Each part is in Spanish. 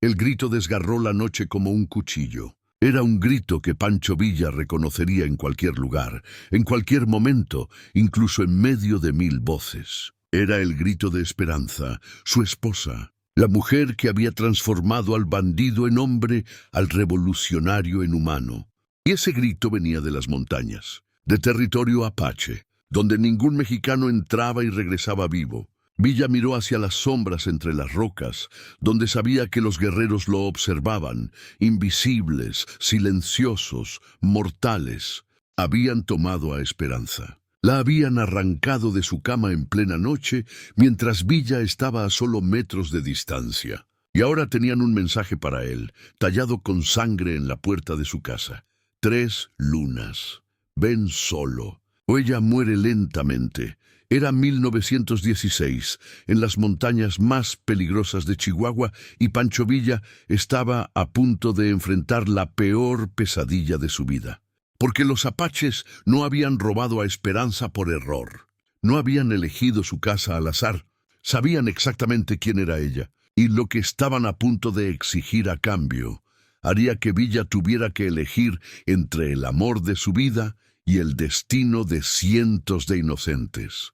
El grito desgarró la noche como un cuchillo. Era un grito que Pancho Villa reconocería en cualquier lugar, en cualquier momento, incluso en medio de 1000 voces. Era el grito de Esperanza, su esposa, la mujer que había transformado al bandido en hombre, al revolucionario en humano. Y ese grito venía de las montañas, de territorio apache, donde ningún mexicano entraba y regresaba vivo. Villa miró hacia las sombras entre las rocas, donde sabía que los guerreros lo observaban, invisibles, silenciosos, mortales. Habían tomado a Esperanza. La habían arrancado de su cama en plena noche, mientras Villa estaba a solo metros de distancia. Y ahora tenían un mensaje para él, tallado con sangre en la puerta de su casa. 3 lunas. Ven solo, o ella muere lentamente. Era 1916, en las montañas más peligrosas de Chihuahua, y Pancho Villa estaba a punto de enfrentar la peor pesadilla de su vida. Porque los apaches no habían robado a Esperanza por error. No habían elegido su casa al azar. Sabían exactamente quién era ella, y lo que estaban a punto de exigir a cambio haría que Villa tuviera que elegir entre el amor de su vida y el destino de cientos de inocentes.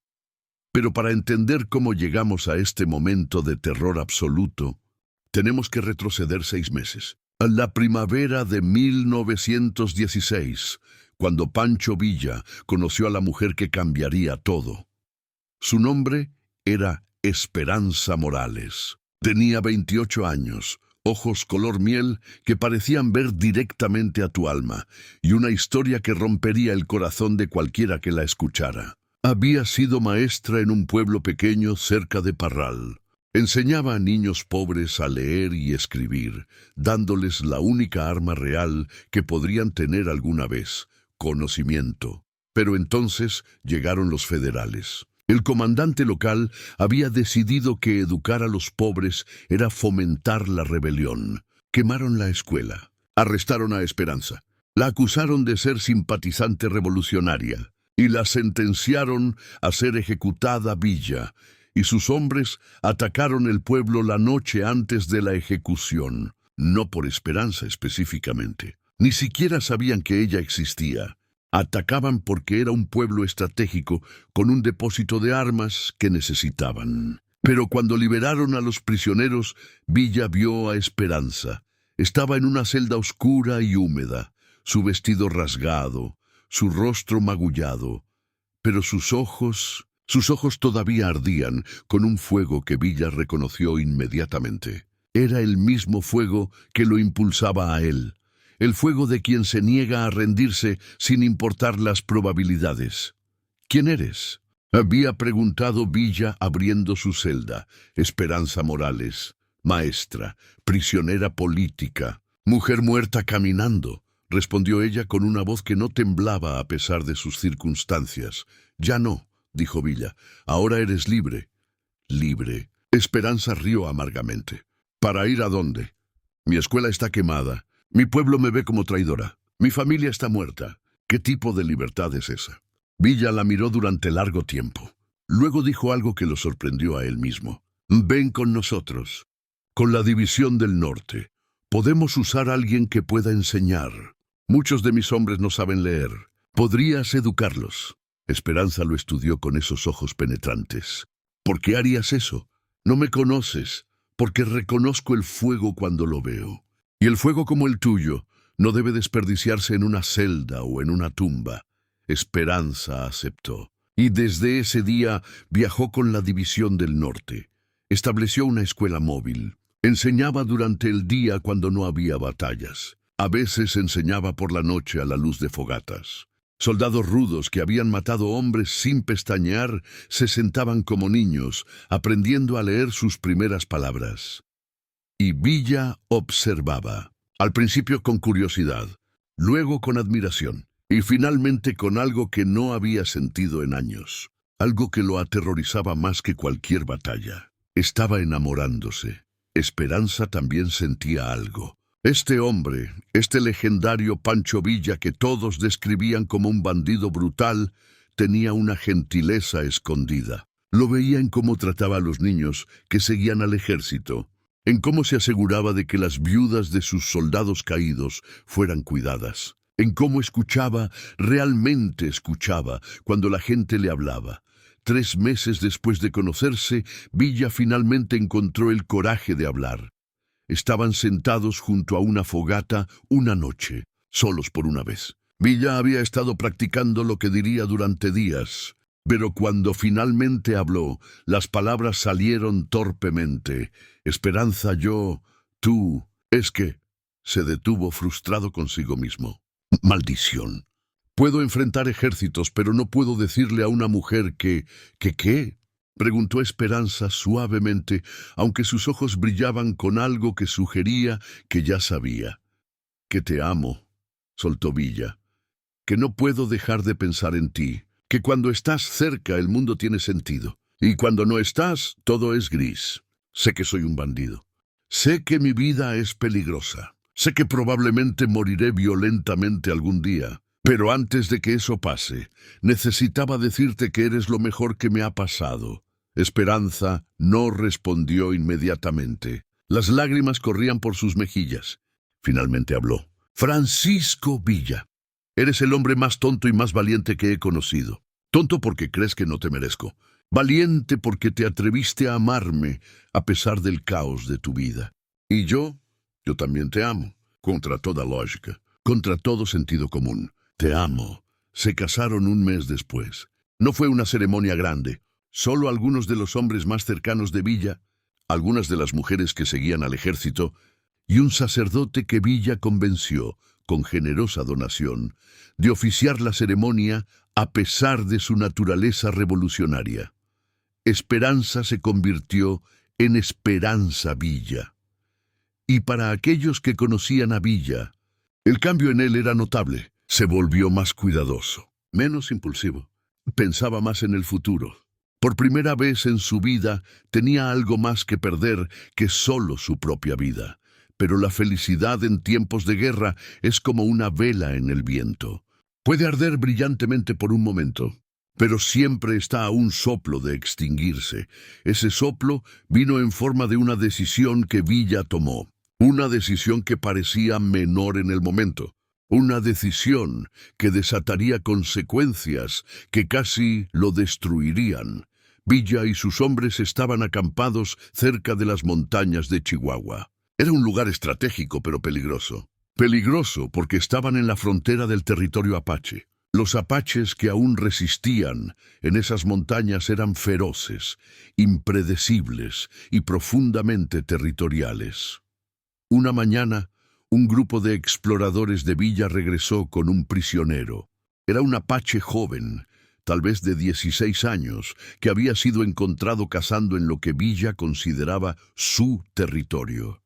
Pero para entender cómo llegamos a este momento de terror absoluto, tenemos que retroceder 6 meses. A la primavera de 1916, cuando Pancho Villa conoció a la mujer que cambiaría todo. Su nombre era Esperanza Morales. Tenía 28 años, ojos color miel que parecían ver directamente a tu alma, y una historia que rompería el corazón de cualquiera que la escuchara. Había sido maestra en un pueblo pequeño cerca de Parral. Enseñaba a niños pobres a leer y escribir, dándoles la única arma real que podrían tener alguna vez: conocimiento. Pero entonces llegaron los federales. El comandante local había decidido que educar a los pobres era fomentar la rebelión. Quemaron la escuela. Arrestaron a Esperanza. La acusaron de ser simpatizante revolucionaria y la sentenciaron a ser ejecutada Villa, y sus hombres atacaron el pueblo la noche antes de la ejecución. No por Esperanza específicamente. Ni siquiera sabían que ella existía. Atacaban porque era un pueblo estratégico con un depósito de armas que necesitaban. Pero cuando liberaron a los prisioneros, Villa vio a Esperanza. Estaba en una celda oscura y húmeda, su vestido rasgado, su rostro magullado, pero sus ojos todavía ardían con un fuego que Villa reconoció inmediatamente. Era el mismo fuego que lo impulsaba a él. El fuego de quien se niega a rendirse sin importar las probabilidades. ¿Quién eres?, había preguntado Villa abriendo su celda. Esperanza Morales, maestra, prisionera política, mujer muerta caminando, respondió ella con una voz que no temblaba a pesar de sus circunstancias. Ya no, dijo Villa, ahora eres libre. Libre. Esperanza rió amargamente. ¿Para ir a dónde? Mi escuela está quemada. Mi pueblo me ve como traidora. Mi familia está muerta. ¿Qué tipo de libertad es esa? Villa la miró durante largo tiempo. Luego dijo algo que lo sorprendió a él mismo. Ven con nosotros. Con la División del Norte. Podemos usar a alguien que pueda enseñar. Muchos de mis hombres no saben leer. ¿Podrías educarlos? Esperanza lo estudió con esos ojos penetrantes. ¿Por qué harías eso? No me conoces, porque reconozco el fuego cuando lo veo. Y el fuego como el tuyo no debe desperdiciarse en una celda o en una tumba. Esperanza aceptó. Y desde ese día viajó con la División del Norte. Estableció una escuela móvil. Enseñaba durante el día cuando no había batallas. A veces enseñaba por la noche a la luz de fogatas. Soldados rudos que habían matado hombres sin pestañear se sentaban como niños, aprendiendo a leer sus primeras palabras. Y Villa observaba, al principio con curiosidad, luego con admiración, y finalmente con algo que no había sentido en años, algo que lo aterrorizaba más que cualquier batalla. Estaba enamorándose. Esperanza también sentía algo. Este hombre, este legendario Pancho Villa que todos describían como un bandido brutal, tenía una gentileza escondida. Lo veía en cómo trataba a los niños que seguían al ejército. en cómo se aseguraba de que las viudas de sus soldados caídos fueran cuidadas, en cómo escuchaba, realmente escuchaba, cuando la gente le hablaba. 3 meses después de conocerse, Villa finalmente encontró el coraje de hablar. Estaban sentados junto a una fogata una noche, solos por una vez. Villa había estado practicando lo que diría durante días, pero cuando finalmente habló, las palabras salieron torpemente. Esperanza, yo, tú, es que... Se detuvo frustrado consigo mismo. Maldición. Puedo enfrentar ejércitos, pero no puedo decirle a una mujer ¿qué? Preguntó Esperanza suavemente, aunque sus ojos brillaban con algo que sugería que ya sabía. Que te amo, soltó Villa. Que no puedo dejar de pensar en ti. Que cuando estás cerca el mundo tiene sentido. Y cuando no estás, todo es gris. Sé que soy un bandido. Sé que mi vida es peligrosa. Sé que probablemente moriré violentamente algún día. Pero antes de que eso pase, necesitaba decirte que eres lo mejor que me ha pasado. Esperanza no respondió inmediatamente. Las lágrimas corrían por sus mejillas. Finalmente habló. Francisco Villa, eres el hombre más tonto y más valiente que he conocido. Tonto porque crees que no te merezco. Valiente porque te atreviste a amarme a pesar del caos de tu vida. Y yo también te amo, contra toda lógica, contra todo sentido común. Te amo. Se casaron un mes después. No fue una ceremonia grande. Solo algunos de los hombres más cercanos de Villa, algunas de las mujeres que seguían al ejército, y un sacerdote que Villa convenció, con generosa donación, de oficiar la ceremonia a pesar de su naturaleza revolucionaria. Esperanza se convirtió en Esperanza Villa. Y para aquellos que conocían a Villa, el cambio en él era notable. Se volvió más cuidadoso, menos impulsivo. Pensaba más en el futuro. Por primera vez en su vida tenía algo más que perder que solo su propia vida. Pero la felicidad en tiempos de guerra es como una vela en el viento. Puede arder brillantemente por un momento, pero siempre está a un soplo de extinguirse. Ese soplo vino en forma de una decisión que Villa tomó. Una decisión que parecía menor en el momento. Una decisión que desataría consecuencias que casi lo destruirían. Villa y sus hombres estaban acampados cerca de las montañas de Chihuahua. Era un lugar estratégico pero peligroso. Peligroso porque estaban en la frontera del territorio apache. Los apaches que aún resistían en esas montañas eran feroces, impredecibles y profundamente territoriales. Una mañana, un grupo de exploradores de Villa regresó con un prisionero. Era un apache joven, tal vez de 16 años, que había sido encontrado cazando en lo que Villa consideraba su territorio.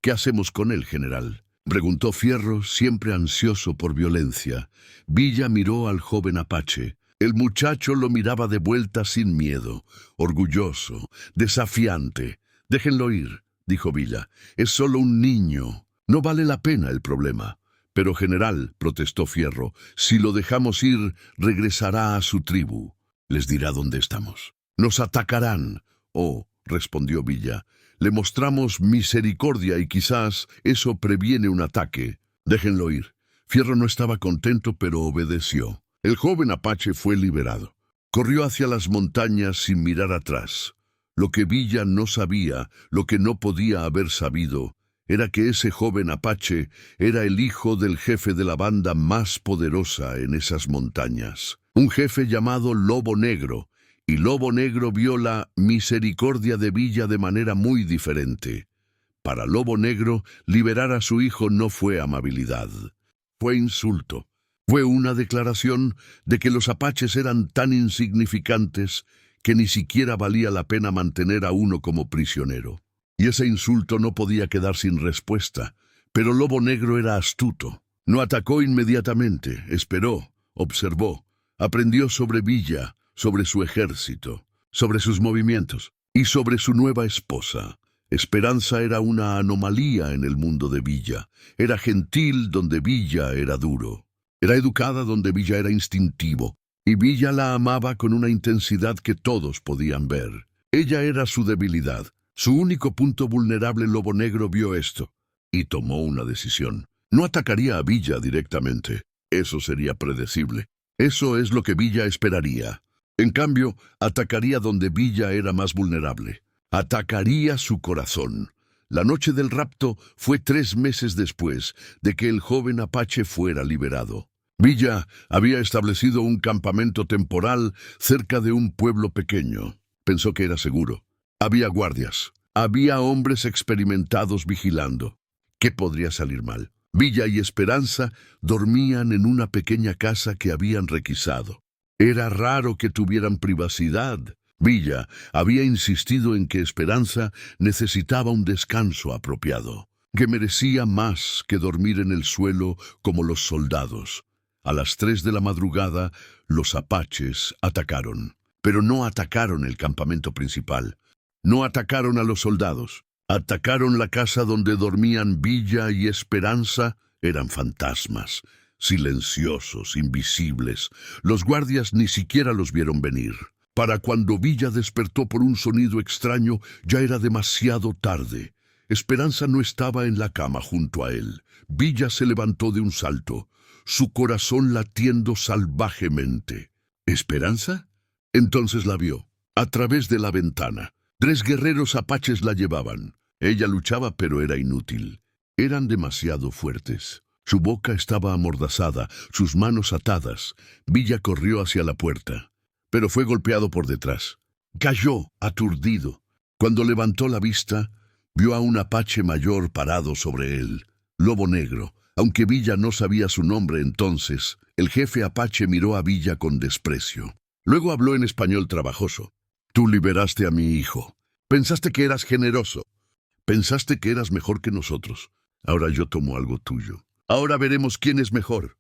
¿Qué hacemos con él, general?, preguntó Fierro, siempre ansioso por violencia. Villa miró al joven apache. El muchacho lo miraba de vuelta sin miedo, orgulloso, desafiante. «Déjenlo ir», dijo Villa. «Es solo un niño. No vale la pena el problema». «Pero, general», protestó Fierro, «si lo dejamos ir, regresará a su tribu. Les dirá dónde estamos. Nos atacarán». «Oh», respondió Villa, «le mostramos misericordia y quizás eso previene un ataque. Déjenlo ir». Fierro no estaba contento, pero obedeció. El joven apache fue liberado. Corrió hacia las montañas sin mirar atrás. Lo que Villa no sabía, lo que no podía haber sabido, era que ese joven apache era el hijo del jefe de la banda más poderosa en esas montañas. Un jefe llamado Lobo Negro, y Lobo Negro vio la misericordia de Villa de manera muy diferente. Para Lobo Negro, liberar a su hijo no fue amabilidad. Fue insulto. Fue una declaración de que los apaches eran tan insignificantes que ni siquiera valía la pena mantener a uno como prisionero. Y ese insulto no podía quedar sin respuesta. Pero Lobo Negro era astuto. No atacó inmediatamente, esperó, observó, aprendió sobre Villa, sobre su ejército, sobre sus movimientos y sobre su nueva esposa. Esperanza era una anomalía en el mundo de Villa. Era gentil donde Villa era duro. Era educada donde Villa era instintivo. Y Villa la amaba con una intensidad que todos podían ver. Ella era su debilidad. Su único punto vulnerable, Lobo Negro vio esto y tomó una decisión. No atacaría a Villa directamente. Eso sería predecible. Eso es lo que Villa esperaría. En cambio, atacaría donde Villa era más vulnerable. Atacaría su corazón. La noche del rapto fue 3 meses después de que el joven apache fuera liberado. Villa había establecido un campamento temporal cerca de un pueblo pequeño. Pensó que era seguro. Había guardias. Había hombres experimentados vigilando. ¿Qué podría salir mal? Villa y Esperanza dormían en una pequeña casa que habían requisado. Era raro que tuvieran privacidad. Villa había insistido en que Esperanza necesitaba un descanso apropiado, que merecía más que dormir en el suelo como los soldados. A las 3 de la madrugada, los apaches atacaron, pero no atacaron el campamento principal. No atacaron a los soldados. Atacaron la casa donde dormían Villa y Esperanza. Eran fantasmas, silenciosos, invisibles. Los guardias ni siquiera los vieron venir. Para cuando Villa despertó por un sonido extraño, ya era demasiado tarde. Esperanza no estaba en la cama junto a él. Villa se levantó de un salto, su corazón latiendo salvajemente. ¿Esperanza? Entonces la vio, a través de la ventana. 3 guerreros apaches la llevaban. Ella luchaba, pero era inútil. Eran demasiado fuertes. Su boca estaba amordazada, sus manos atadas. Villa corrió hacia la puerta, pero fue golpeado por detrás. Cayó, aturdido. Cuando levantó la vista, vio a un apache mayor parado sobre él. Lobo Negro. Aunque Villa no sabía su nombre entonces, el jefe apache miró a Villa con desprecio. Luego habló en español trabajoso. Tú liberaste a mi hijo. Pensaste que eras generoso. Pensaste que eras mejor que nosotros. Ahora yo tomo algo tuyo. Ahora veremos quién es mejor.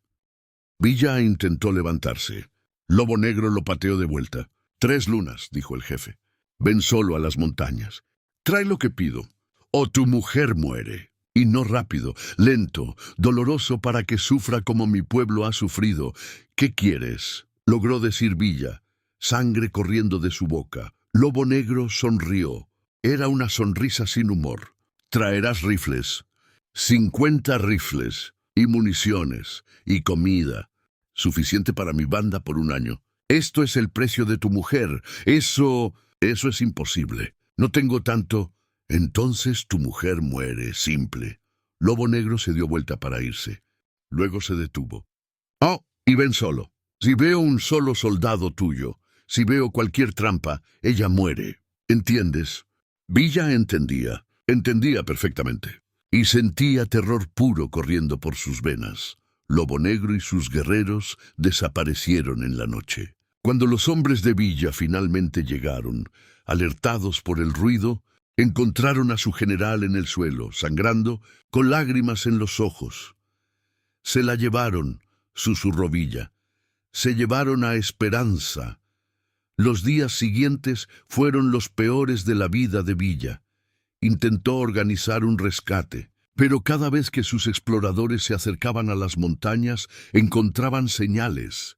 Villa intentó levantarse. Lobo Negro lo pateó de vuelta. 3 lunas, dijo el jefe. Ven solo a las montañas. Trae lo que pido, o tu mujer muere. Y no rápido, lento, doloroso para que sufra como mi pueblo ha sufrido. ¿Qué quieres? Logró decir Villa, sangre corriendo de su boca. Lobo Negro sonrió. Era una sonrisa sin humor. Traerás rifles. 50 rifles, y municiones, y comida. Suficiente para mi banda por 1 año. Esto es el precio de tu mujer. Eso es imposible. No tengo tanto. Entonces tu mujer muere, simple. Lobo Negro se dio vuelta para irse. Luego se detuvo. Oh, y ven solo. Si veo un solo soldado tuyo, si veo cualquier trampa, ella muere. ¿Entiendes? Villa entendía perfectamente. Y sentía terror puro corriendo por sus venas. Lobo Negro y sus guerreros desaparecieron en la noche. Cuando los hombres de Villa finalmente llegaron, alertados por el ruido, encontraron a su general en el suelo, sangrando, con lágrimas en los ojos. Se la llevaron, susurró Villa. Se llevaron a Esperanza. Los días siguientes fueron los peores de la vida de Villa. Intentó organizar un rescate, pero cada vez que sus exploradores se acercaban a las montañas, encontraban señales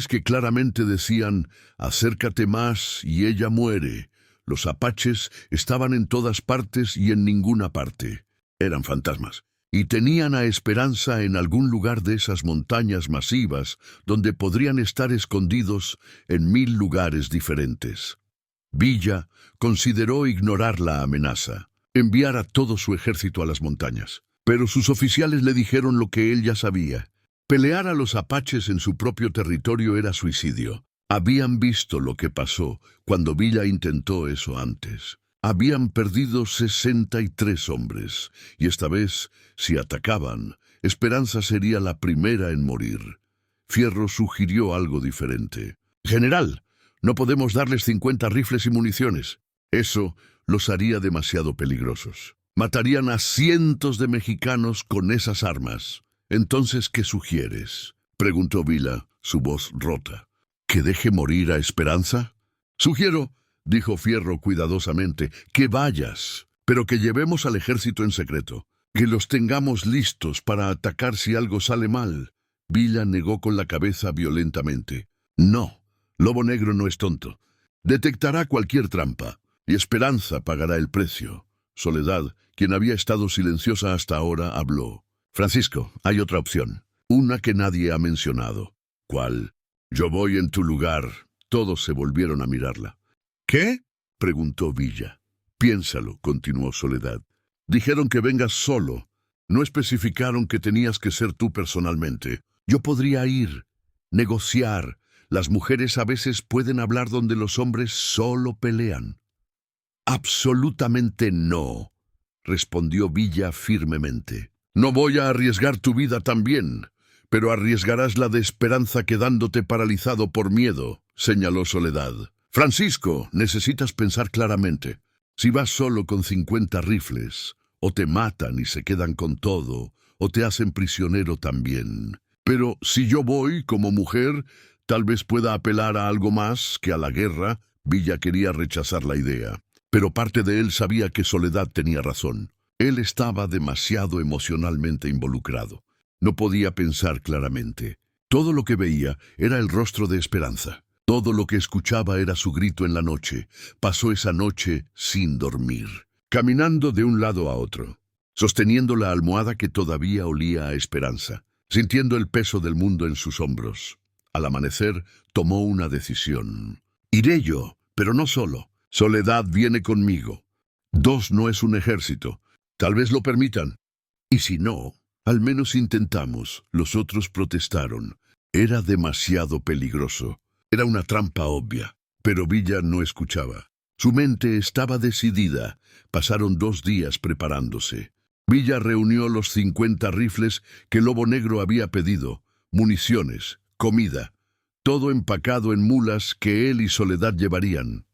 que claramente decían, acércate más y ella muere. Los apaches estaban en todas partes y en ninguna parte. Eran fantasmas, y tenían a Esperanza en algún lugar de esas montañas masivas donde podrían estar escondidos en 1000 lugares diferentes. Villa consideró ignorar la amenaza, enviar a todo su ejército a las montañas. Pero sus oficiales le dijeron lo que él ya sabía. Pelear a los apaches en su propio territorio era suicidio. Habían visto lo que pasó cuando Villa intentó eso antes. Habían perdido 63 hombres, y esta vez, si atacaban, Esperanza sería la primera en morir. Fierro sugirió algo diferente. General, no podemos darles 50 rifles y municiones. Eso los haría demasiado peligrosos. Matarían a cientos de mexicanos con esas armas. Entonces, ¿qué sugieres? Preguntó Villa, su voz rota. ¿Que deje morir a Esperanza? Sugiero, dijo Fierro cuidadosamente, que vayas, pero que llevemos al ejército en secreto, que los tengamos listos para atacar si algo sale mal. Villa negó con la cabeza violentamente. No, Lobo Negro no es tonto. Detectará cualquier trampa. Y Esperanza pagará el precio. Soledad, quien había estado silenciosa hasta ahora, habló. Francisco, hay otra opción. Una que nadie ha mencionado. ¿Cuál? Yo voy en tu lugar. Todos se volvieron a mirarla. ¿Qué? Preguntó Villa. Piénsalo, continuó Soledad. Dijeron que vengas solo. No especificaron que tenías que ser tú personalmente. Yo podría ir, negociar. Las mujeres a veces pueden hablar donde los hombres solo pelean. Absolutamente no, respondió Villa firmemente. No voy a arriesgar tu vida también, pero arriesgarás la de Esperanza quedándote paralizado por miedo, señaló Soledad. Francisco, necesitas pensar claramente. Si vas solo con 50 rifles, o te matan y se quedan con todo, o te hacen prisionero también. Pero si yo voy como mujer, tal vez pueda apelar a algo más que a la guerra. Villa quería rechazar la idea, pero parte de él sabía que Soledad tenía razón. Él estaba demasiado emocionalmente involucrado. No podía pensar claramente. Todo lo que veía era el rostro de Esperanza. Todo lo que escuchaba era su grito en la noche. Pasó esa noche sin dormir, caminando de un lado a otro, sosteniendo la almohada que todavía olía a esperanza, sintiendo el peso del mundo en sus hombros. Al amanecer, tomó una decisión. Iré yo, pero no solo. Soledad viene conmigo. 2 no es un ejército. Tal vez lo permitan. Y si no, al menos intentamos. Los otros protestaron. Era demasiado peligroso. Era una trampa obvia. Pero Villa no escuchaba. Su mente estaba decidida. Pasaron 2 días preparándose. Villa reunió los 50 rifles que Lobo Negro había pedido, municiones, comida, todo empacado en mulas que él y Soledad llevarían.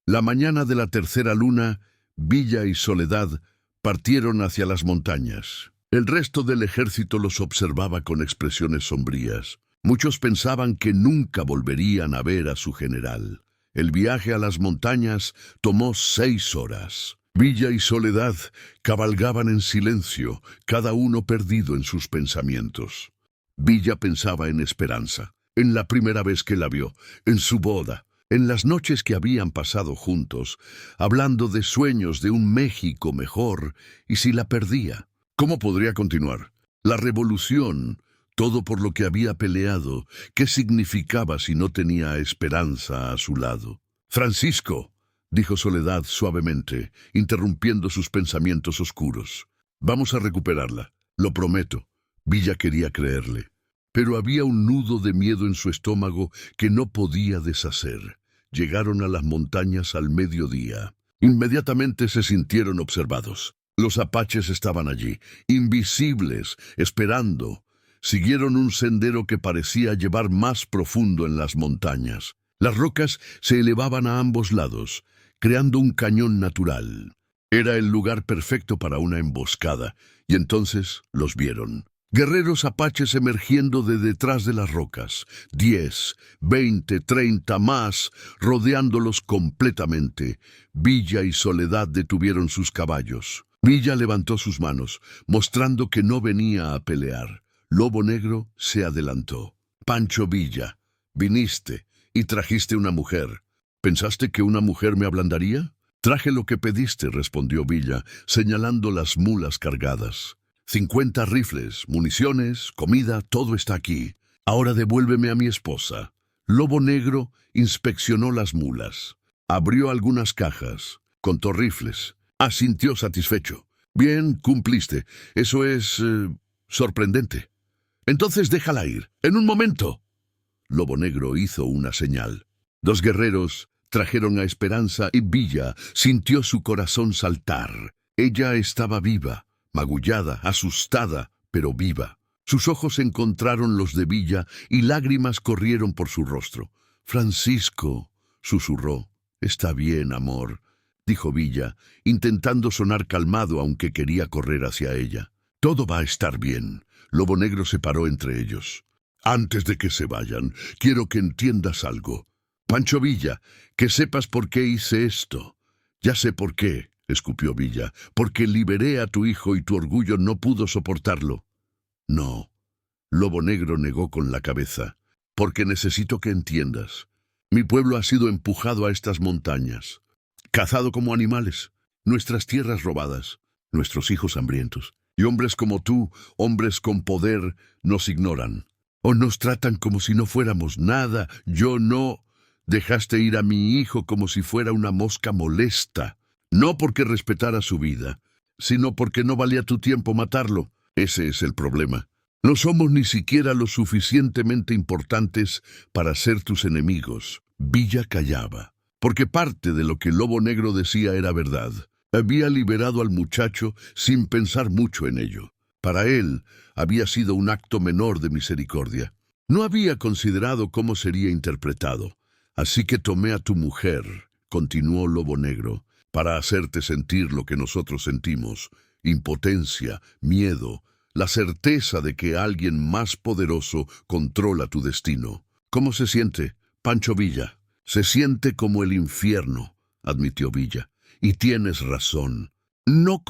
La mañana de la tercera luna, Villa y Soledad partieron hacia las montañas. El resto del ejército los observaba con expresiones sombrías. Muchos pensaban que nunca volverían a ver a su general. El viaje a las montañas tomó 6 horas. Villa y Soledad cabalgaban en silencio, cada uno perdido en sus pensamientos. Villa pensaba en Esperanza, en la primera vez que la vio, en su boda, en las noches que habían pasado juntos, hablando de sueños de un México mejor, y si la perdía, ¿cómo podría continuar? La revolución, todo por lo que había peleado, ¿qué significaba si no tenía a Esperanza a su lado? Francisco, dijo Soledad suavemente, interrumpiendo sus pensamientos oscuros. Vamos a recuperarla, lo prometo. Villa quería creerle, pero había un nudo de miedo en su estómago que no podía deshacer. Llegaron a las montañas al mediodía. Inmediatamente se sintieron observados. Los apaches estaban allí, invisibles, esperando. Siguieron un sendero que parecía llevar más profundo en las montañas. Las rocas se elevaban a ambos lados, creando un cañón natural. Era el lugar perfecto para una emboscada, y entonces los vieron. Guerreros apaches emergiendo de detrás de las rocas, 10, 20, 30 más, rodeándolos completamente. Villa y Soledad detuvieron sus caballos. Villa levantó sus manos, mostrando que no venía a pelear. Lobo Negro se adelantó. Pancho Villa, viniste y trajiste una mujer. ¿Pensaste que una mujer me ablandaría? Traje lo que pediste, respondió Villa, señalando las mulas cargadas. 50 rifles, municiones, comida, todo está aquí. Ahora devuélveme a mi esposa. Lobo Negro inspeccionó las mulas. Abrió algunas cajas. Contó rifles. Asintió satisfecho. Bien, cumpliste. Eso es sorprendente. Entonces déjala ir. En un momento. Lobo Negro hizo una señal. 2 guerreros trajeron a Esperanza y Villa sintió su corazón saltar. Ella estaba viva, magullada, asustada, pero viva. Sus ojos encontraron los de Villa y lágrimas corrieron por su rostro. Francisco, susurró. Está bien, amor, dijo Villa, intentando sonar calmado aunque quería correr hacia ella. Todo va a estar bien. Lobo Negro se paró entre ellos. Antes de que se vayan, quiero que entiendas algo. Pancho Villa, que sepas por qué hice esto. Ya sé por qué, escupió Villa, porque liberé a tu hijo y tu orgullo no pudo soportarlo. No, Lobo Negro negó con la cabeza, porque necesito que entiendas. Mi pueblo ha sido empujado a estas montañas. cazado como animales, nuestras tierras robadas, nuestros hijos hambrientos. Y hombres como tú, hombres con poder, nos ignoran. O nos tratan como si no fuéramos nada. Yo no. Dejaste ir a mi hijo como si fuera una mosca molesta. No porque respetara su vida, sino porque no valía tu tiempo matarlo. Ese es el problema. No somos ni siquiera lo suficientemente importantes para ser tus enemigos. Villa callaba, porque parte de lo que Lobo Negro decía era verdad. Había liberado al muchacho sin pensar mucho en ello. Para él había sido un acto menor de misericordia. No había considerado cómo sería interpretado. Así que tomé a tu mujer, continuó Lobo Negro, para hacerte sentir lo que nosotros sentimos: impotencia, miedo, la certeza de que alguien más poderoso controla tu destino. ¿Cómo se siente, Pancho Villa? Se siente como el infierno, admitió Villa. Y tienes razón. No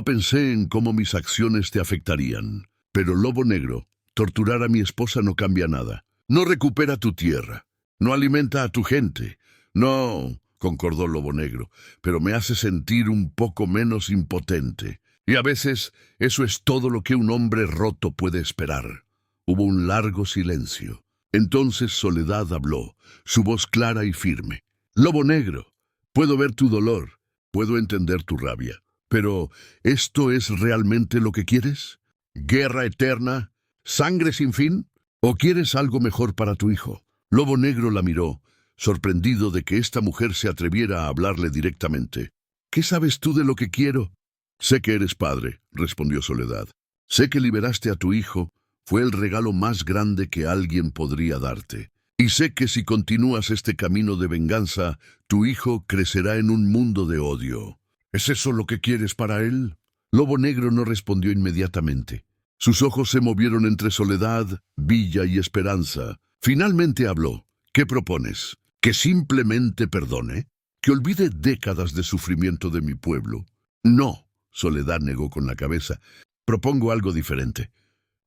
pensé en cómo mis acciones te afectarían. Pero Lobo Negro, torturar a mi esposa no cambia nada. No recupera tu tierra. No alimenta a tu gente. No, concordó Lobo Negro, pero me hace sentir un poco menos impotente. Y a veces eso es todo lo que un hombre roto puede esperar. Hubo un largo silencio. Entonces Soledad habló, su voz clara y firme. Lobo Negro, puedo ver tu dolor, puedo entender tu rabia, pero ¿esto es realmente lo que quieres? ¿Guerra eterna? ¿Sangre sin fin? ¿O quieres algo mejor para tu hijo? Lobo Negro la miró, sorprendido de que esta mujer se atreviera a hablarle directamente. ¿Qué sabes tú de lo que quiero? Sé que eres padre, respondió Soledad. Sé que liberaste a tu hijo. Fue el regalo más grande que alguien podría darte. Y sé que si continúas este camino de venganza, tu hijo crecerá en un mundo de odio. ¿Es eso lo que quieres para él? Lobo Negro no respondió inmediatamente. Sus ojos se movieron entre Soledad, Villa y Esperanza. Finalmente habló. ¿Qué propones? ¿Que simplemente perdone? ¿Que olvide décadas de sufrimiento de mi pueblo? No, Soledad negó con la cabeza. Propongo algo diferente.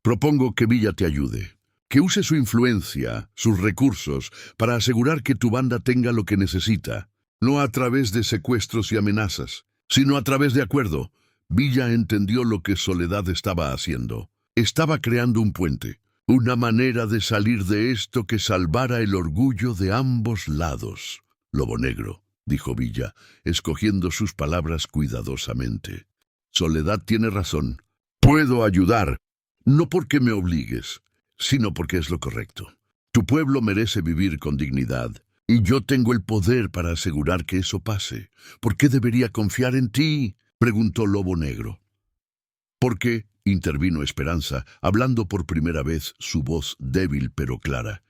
Propongo que Villa te ayude, que use su influencia, sus recursos, para asegurar que tu banda tenga lo que necesita, no a través de secuestros y amenazas, sino a través de acuerdo. Villa entendió lo que Soledad estaba haciendo. Estaba creando un puente, una manera de salir de esto que salvara el orgullo de ambos lados. Lobo Negro, dijo Villa, escogiendo sus palabras cuidadosamente. Soledad tiene razón. Puedo ayudar. No porque me obligues, sino porque es lo correcto. Tu pueblo merece vivir con dignidad, y yo tengo el poder para asegurar que eso pase. ¿Por qué debería confiar en ti?, preguntó Lobo Negro. Porque, intervino Esperanza, hablando por primera vez, su voz débil pero clara.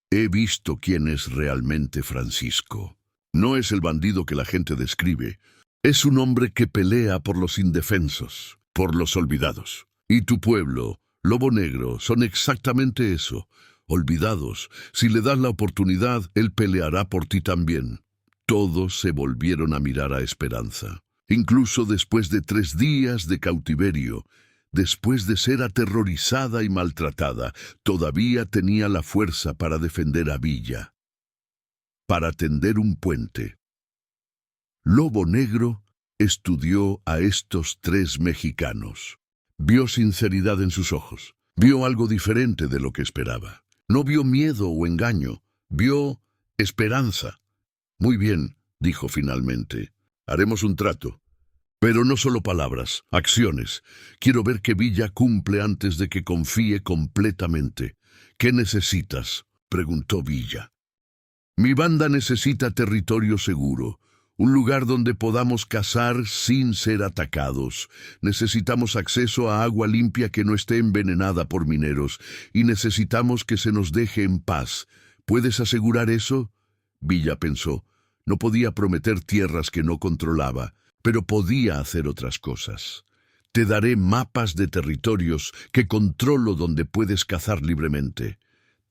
He visto quién es realmente Francisco. No es el bandido que la gente describe. Es un hombre que pelea por los indefensos, por los olvidados. Y tu pueblo, Lobo Negro, son exactamente eso, olvidados. Si le das la oportunidad, él peleará por ti también. Todos se volvieron a mirar a Esperanza. Incluso después de 3 días de cautiverio, después de ser aterrorizada y maltratada, todavía tenía la fuerza para defender a Villa, para tender un puente. Lobo Negro estudió a estos 3 mexicanos. Vio sinceridad en sus ojos. Vio algo diferente de lo que esperaba. No vio miedo o engaño. Vio esperanza. Muy bien, dijo finalmente. Haremos un trato. Pero no solo palabras, acciones. Quiero ver que Villa cumple antes de que confíe completamente. ¿Qué necesitas?, preguntó Villa. Mi banda necesita territorio seguro. Un lugar donde podamos cazar sin ser atacados. Necesitamos acceso a agua limpia que no esté envenenada por mineros. Y necesitamos que se nos deje en paz. ¿Puedes asegurar eso? Villa pensó. No podía prometer tierras que no controlaba, pero podía hacer otras cosas. Te daré mapas de territorios que controlo donde puedes cazar libremente.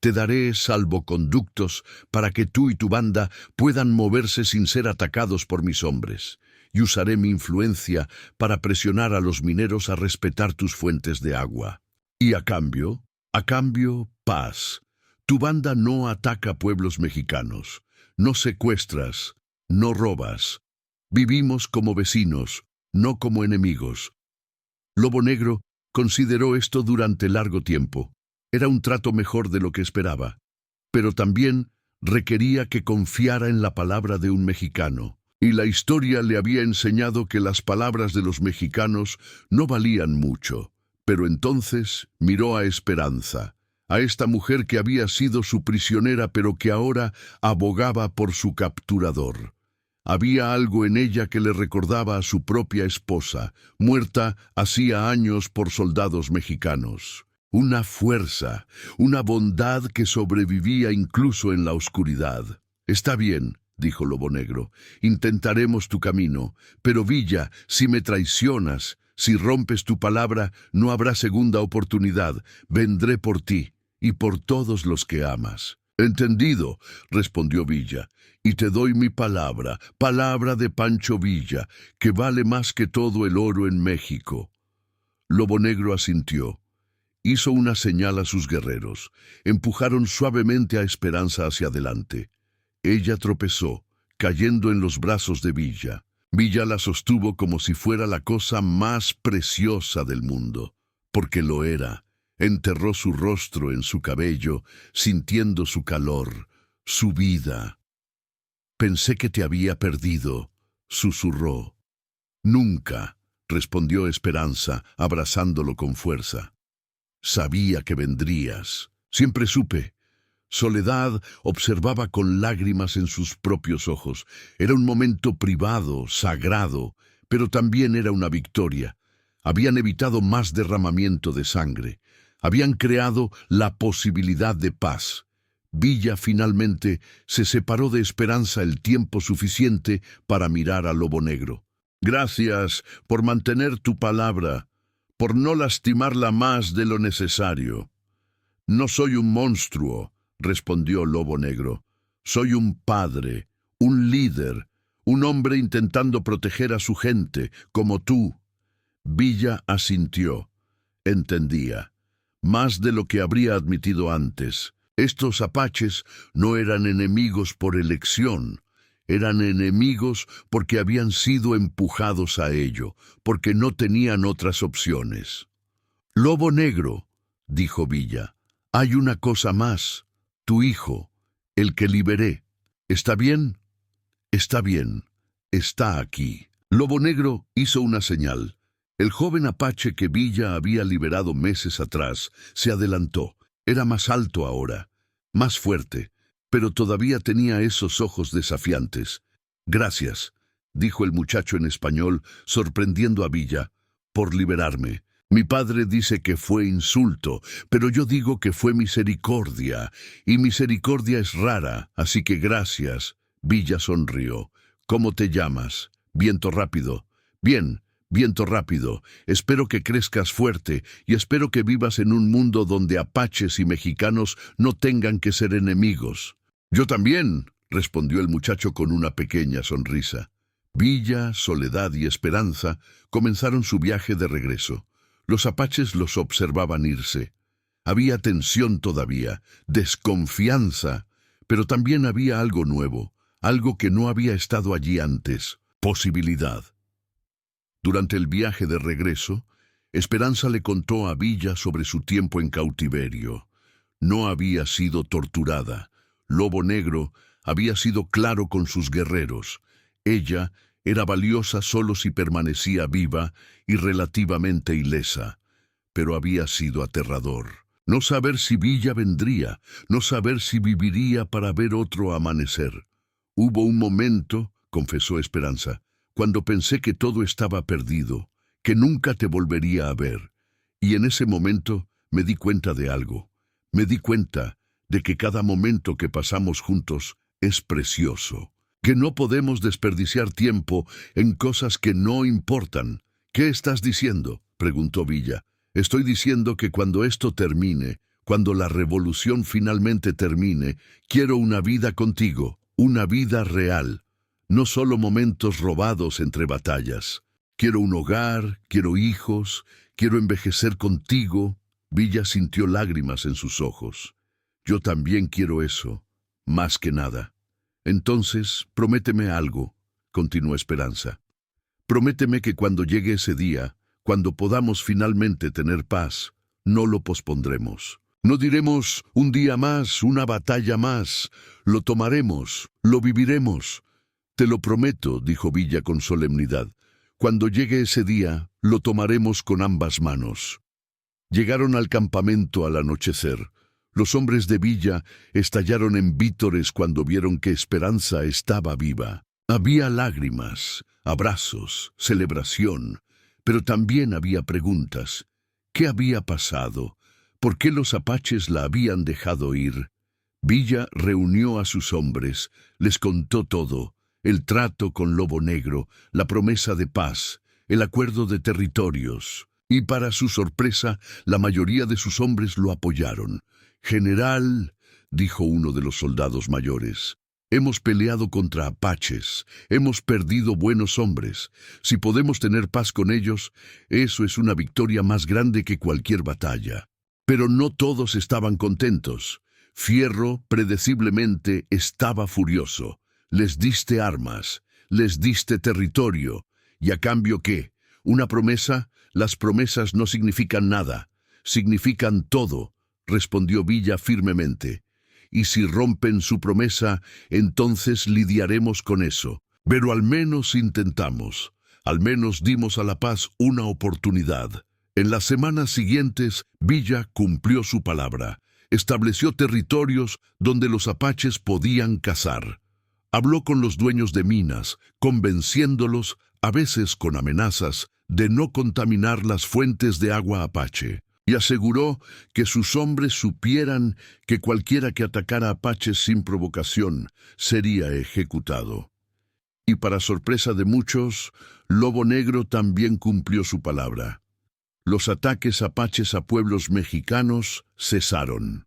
Te daré salvoconductos para que tú y tu banda puedan moverse sin ser atacados por mis hombres. Y usaré mi influencia para presionar a los mineros a respetar tus fuentes de agua. Y a cambio, paz. Tu banda no ataca pueblos mexicanos. No secuestras, no robas. Vivimos como vecinos, no como enemigos. Lobo Negro consideró esto durante largo tiempo. Era un trato mejor de lo que esperaba, pero también requería que confiara en la palabra de un mexicano. Y la historia le había enseñado que las palabras de los mexicanos no valían mucho. Pero entonces miró a Esperanza, a esta mujer que había sido su prisionera pero que ahora abogaba por su capturador. Había algo en ella que le recordaba a su propia esposa, muerta hacía años por soldados mexicanos. Una fuerza, una bondad que sobrevivía incluso en la oscuridad. «Está bien», dijo Lobo Negro, «intentaremos tu camino, pero Villa, si me traicionas, si rompes tu palabra, no habrá segunda oportunidad. Vendré por ti y por todos los que amas». «Entendido», respondió Villa, «y te doy mi palabra, palabra de Pancho Villa, que vale más que todo el oro en México». Lobo Negro asintió. Hizo una señal a sus guerreros. Empujaron suavemente a Esperanza hacia adelante. Ella tropezó, cayendo en los brazos de Villa. Villa la sostuvo como si fuera la cosa más preciosa del mundo, porque lo era. Enterró su rostro en su cabello, sintiendo su calor, su vida. «Pensé que te había perdido», susurró. «Nunca», respondió Esperanza, abrazándolo con fuerza. «Sabía que vendrías. Siempre supe». Soledad observaba con lágrimas en sus propios ojos. Era un momento privado, sagrado, pero también era una victoria. Habían evitado más derramamiento de sangre. Habían creado la posibilidad de paz. Villa finalmente se separó de Esperanza el tiempo suficiente para mirar a Lobo Negro. «Gracias por mantener tu palabra, por no lastimarla más de lo necesario». «No soy un monstruo», respondió Lobo Negro. «Soy un padre, un líder, un hombre intentando proteger a su gente, como tú». Villa asintió. Entendía. Más de lo que habría admitido antes. Estos apaches no eran enemigos por elección. Eran enemigos porque habían sido empujados a ello, porque no tenían otras opciones. «Lobo Negro», dijo Villa, «hay una cosa más. Tu hijo, el que liberé. ¿Está bien?» «Está bien. Está aquí». Lobo Negro hizo una señal. El joven apache que Villa había liberado meses atrás se adelantó. Era más alto ahora, más fuerte, pero todavía tenía esos ojos desafiantes. «Gracias», dijo el muchacho en español, sorprendiendo a Villa, «por liberarme. Mi padre dice que fue insulto, pero yo digo que fue misericordia, y misericordia es rara, así que gracias». Villa sonrió. «¿Cómo te llamas?» «Viento Rápido». «Bien, Viento Rápido. Espero que crezcas fuerte y espero que vivas en un mundo donde apaches y mexicanos no tengan que ser enemigos». «Yo también», respondió el muchacho con una pequeña sonrisa. Villa, Soledad y Esperanza comenzaron su viaje de regreso. Los apaches los observaban irse. Había tensión todavía, desconfianza, pero también había algo nuevo, algo que no había estado allí antes, posibilidad. Durante el viaje de regreso, Esperanza le contó a Villa sobre su tiempo en cautiverio. No había sido torturada. Lobo Negro había sido claro con sus guerreros. Ella era valiosa solo si permanecía viva y relativamente ilesa. Pero había sido aterrador. No saber si Villa vendría, no saber si viviría para ver otro amanecer. «Hubo un momento», confesó Esperanza, «cuando pensé que todo estaba perdido, que nunca te volvería a ver. Y en ese momento me di cuenta de algo. Me di cuenta de que cada momento que pasamos juntos es precioso, que no podemos desperdiciar tiempo en cosas que no importan». «¿Qué estás diciendo?», preguntó Villa. «Estoy diciendo que cuando esto termine, cuando la revolución finalmente termine, quiero una vida contigo, una vida real, no solo momentos robados entre batallas. Quiero un hogar, quiero hijos, quiero envejecer contigo». Villa sintió lágrimas en sus ojos. «Yo también quiero eso, más que nada». Entonces, prométeme algo, continuó Esperanza. Prométeme que cuando llegue ese día, cuando podamos finalmente tener paz, no lo pospondremos. No diremos un día más, una batalla más. Lo tomaremos, lo viviremos. Te lo prometo, dijo Villa con solemnidad. Cuando llegue ese día, lo tomaremos con ambas manos. Llegaron al campamento al anochecer. Los hombres de Villa estallaron en vítores cuando vieron que Esperanza estaba viva. Había lágrimas, abrazos, celebración, pero también había preguntas. ¿Qué había pasado? ¿Por qué los apaches la habían dejado ir? Villa reunió a sus hombres, les contó todo, el trato con Lobo Negro, la promesa de paz, el acuerdo de territorios, y para su sorpresa, la mayoría de sus hombres lo apoyaron. «General», dijo uno de los soldados mayores, «hemos peleado contra apaches, hemos perdido buenos hombres. Si podemos tener paz con ellos, eso es una victoria más grande que cualquier batalla». Pero no todos estaban contentos. Fierro, predeciblemente, estaba furioso. Les diste armas, les diste territorio. ¿Y a cambio qué? ¿Una promesa? Las promesas no significan nada. Significan todo, respondió Villa firmemente. Y si rompen su promesa, entonces lidiaremos con eso. Pero al menos intentamos. Al menos dimos a la paz una oportunidad. En las semanas siguientes, Villa cumplió su palabra. Estableció territorios donde los apaches podían cazar. Habló con los dueños de minas, convenciéndolos, a veces con amenazas, de no contaminar las fuentes de agua apache. Y aseguró que sus hombres supieran que cualquiera que atacara a apaches sin provocación sería ejecutado. Y para sorpresa de muchos, Lobo Negro también cumplió su palabra. Los ataques apaches a pueblos mexicanos cesaron.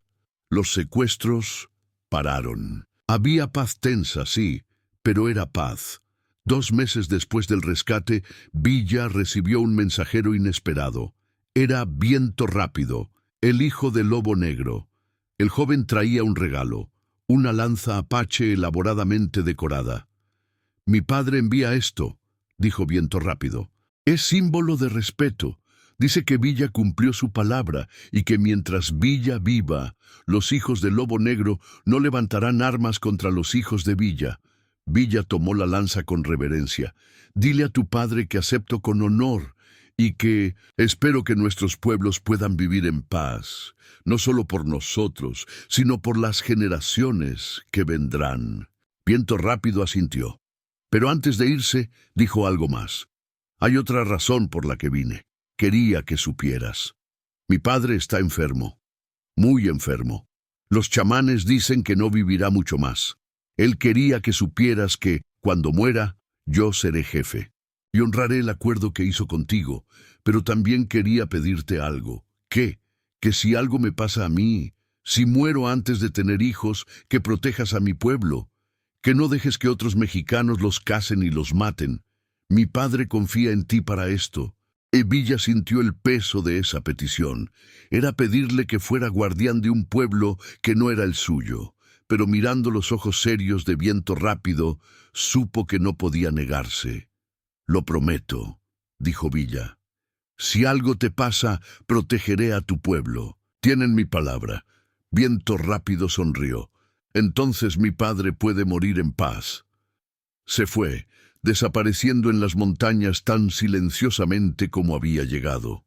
Los secuestros pararon. Había paz tensa, sí, pero era paz. 2 meses después del rescate, Villa recibió un mensajero inesperado. Era Viento Rápido, el hijo de Lobo Negro. El joven traía un regalo, una lanza apache elaboradamente decorada. «Mi padre envía esto», dijo Viento Rápido. «Es símbolo de respeto. Dice que Villa cumplió su palabra y que mientras Villa viva, los hijos de Lobo Negro no levantarán armas contra los hijos de Villa». Villa tomó la lanza con reverencia. «Dile a tu padre que acepto con honor y que espero que nuestros pueblos puedan vivir en paz, no solo por nosotros, sino por las generaciones que vendrán». Viento Rápido asintió. Pero antes de irse, dijo algo más. «Hay otra razón por la que vine. Quería que supieras. Mi padre está enfermo, muy enfermo. Los chamanes dicen que no vivirá mucho más. Él quería que supieras que, cuando muera, yo seré jefe. Y honraré el acuerdo que hizo contigo, pero también quería pedirte algo. ¿Qué? Que si algo me pasa a mí, si muero antes de tener hijos, que protejas a mi pueblo, que no dejes que otros mexicanos los casen y los maten. Mi padre confía en ti para esto». Villa sintió el peso de esa petición. Era pedirle que fuera guardián de un pueblo que no era el suyo, pero mirando los ojos serios de Viento Rápido, supo que no podía negarse. «Lo prometo», dijo Villa. «Si algo te pasa, protegeré a tu pueblo. Tienen mi palabra». Viento Rápido sonrió. «Entonces mi padre puede morir en paz». Se fue, desapareciendo en las montañas tan silenciosamente como había llegado.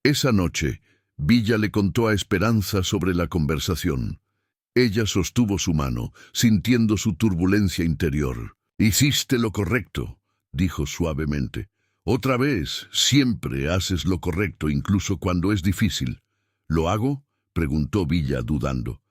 Esa noche, Villa le contó a Esperanza sobre la conversación. Ella sostuvo su mano, sintiendo su turbulencia interior. «Hiciste lo correcto», dijo suavemente. «Otra vez, siempre haces lo correcto, incluso cuando es difícil». «¿Lo hago?», preguntó Villa, dudando.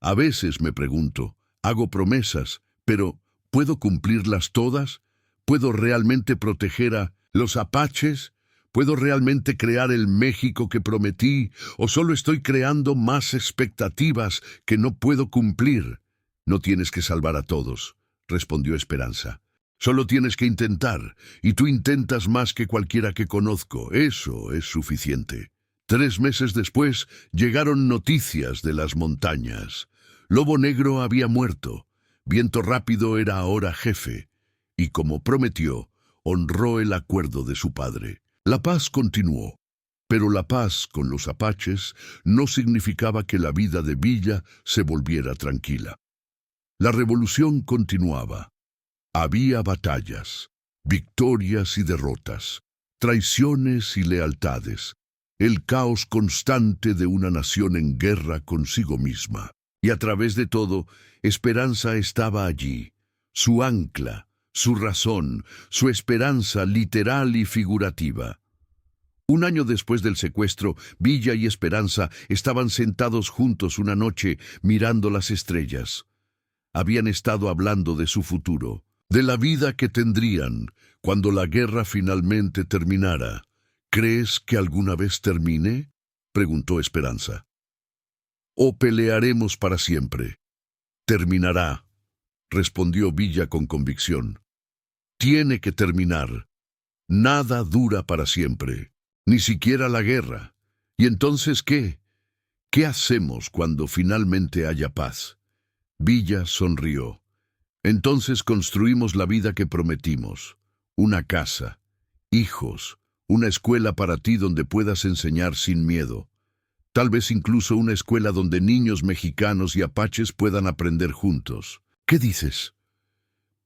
«A veces me pregunto, hago promesas, pero ¿puedo cumplirlas todas? ¿Puedo realmente proteger a los apaches? ¿Puedo realmente crear el México que prometí? ¿O solo estoy creando más expectativas que no puedo cumplir?» «No tienes que salvar a todos», respondió Esperanza. «Solo tienes que intentar, y tú intentas más que cualquiera que conozco. Eso es suficiente». 3 meses después, llegaron noticias de las montañas. Lobo Negro había muerto. Viento Rápido era ahora jefe, y como prometió, honró el acuerdo de su padre. La paz continuó, pero la paz con los apaches no significaba que la vida de Villa se volviera tranquila. La revolución continuaba. Había batallas, victorias y derrotas, traiciones y lealtades, el caos constante de una nación en guerra consigo misma. Y a través de todo, Esperanza estaba allí, su ancla, su razón, su esperanza literal y figurativa. Un año después del secuestro, Villa y Esperanza estaban sentados juntos una noche mirando las estrellas. Habían estado hablando de su futuro, de la vida que tendrían cuando la guerra finalmente terminara. ¿Crees que alguna vez termine?, preguntó Esperanza. ¿O pelearemos para siempre? Terminará, respondió Villa con convicción. Tiene que terminar. Nada dura para siempre, ni siquiera la guerra. ¿Y entonces qué? ¿Qué hacemos cuando finalmente haya paz? Villa sonrió. Entonces construimos la vida que prometimos. Una casa, hijos, una escuela para ti donde puedas enseñar sin miedo. Tal vez incluso una escuela donde niños mexicanos y apaches puedan aprender juntos. ¿Qué dices?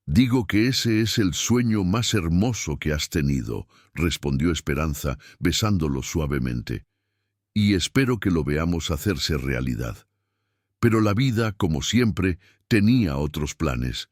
Digo que ese es el sueño más hermoso que has tenido, respondió Esperanza, besándolo suavemente. Y espero que lo veamos hacerse realidad. Pero la vida, como siempre, tenía otros planes.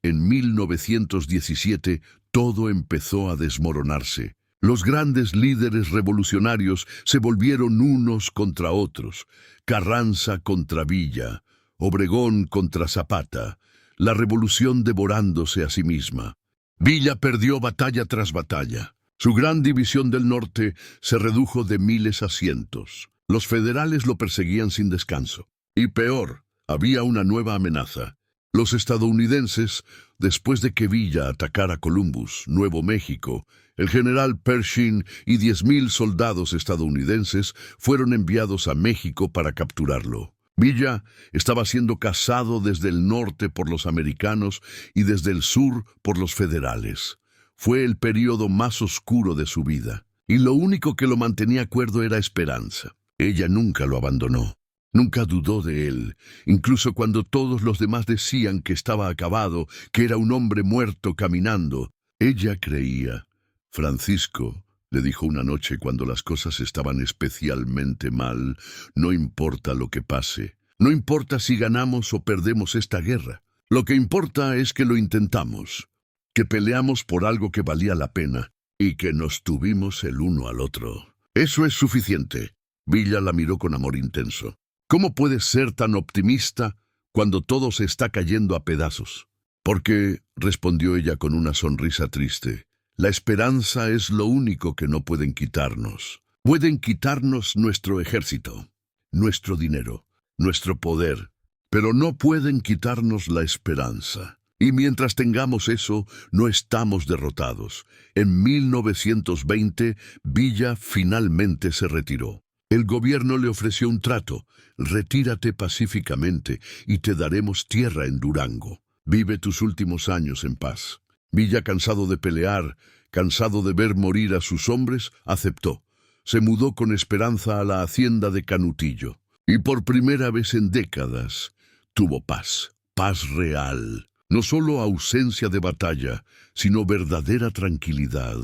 En 1917 todo empezó a desmoronarse. Los grandes líderes revolucionarios se volvieron unos contra otros. Carranza contra Villa, Obregón contra Zapata, la revolución devorándose a sí misma. Villa perdió batalla tras batalla. Su gran división del norte se redujo de miles a cientos. Los federales lo perseguían sin descanso. Y peor, había una nueva amenaza. Los estadounidenses, después de que Villa atacara Columbus, Nuevo México, el general Pershing y 10,000 soldados estadounidenses fueron enviados a México para capturarlo. Villa estaba siendo cazado desde el norte por los americanos y desde el sur por los federales. Fue el período más oscuro de su vida, y lo único que lo mantenía cuerdo era Esperanza. Ella nunca lo abandonó. Nunca dudó de él, incluso cuando todos los demás decían que estaba acabado, que era un hombre muerto caminando. Ella creía. Francisco, le dijo una noche cuando las cosas estaban especialmente mal, no importa lo que pase, no importa si ganamos o perdemos esta guerra. Lo que importa es que lo intentamos, que peleamos por algo que valía la pena y que nos tuvimos el uno al otro. Eso es suficiente. Villa la miró con amor intenso. ¿Cómo puedes ser tan optimista cuando todo se está cayendo a pedazos? Porque, respondió ella con una sonrisa triste, la esperanza es lo único que no pueden quitarnos. Pueden quitarnos nuestro ejército, nuestro dinero, nuestro poder, pero no pueden quitarnos la esperanza. Y mientras tengamos eso, no estamos derrotados. En 1920, Villa finalmente se retiró. El gobierno le ofreció un trato. Retírate pacíficamente y te daremos tierra en Durango. Vive tus últimos años en paz. Villa, cansado de pelear, cansado de ver morir a sus hombres, aceptó. Se mudó con Esperanza a la hacienda de Canutillo. Y por primera vez en décadas, tuvo paz. Paz real. No solo ausencia de batalla, sino verdadera tranquilidad.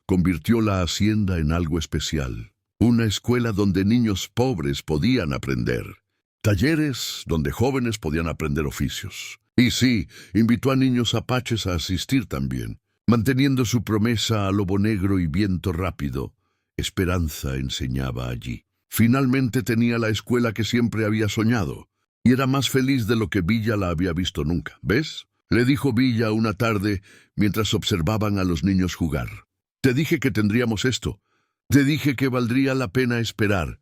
Convirtió la hacienda en algo especial. Una escuela donde niños pobres podían aprender. Talleres donde jóvenes podían aprender oficios. Y sí, invitó a niños apaches a asistir también. Manteniendo su promesa a Lobo Negro y Viento Rápido, Esperanza enseñaba allí. Finalmente tenía la escuela que siempre había soñado. Y era más feliz de lo que Villa la había visto nunca. ¿Ves? Le dijo Villa una tarde mientras observaban a los niños jugar. Te dije que tendríamos esto. Te dije que valdría la pena esperar.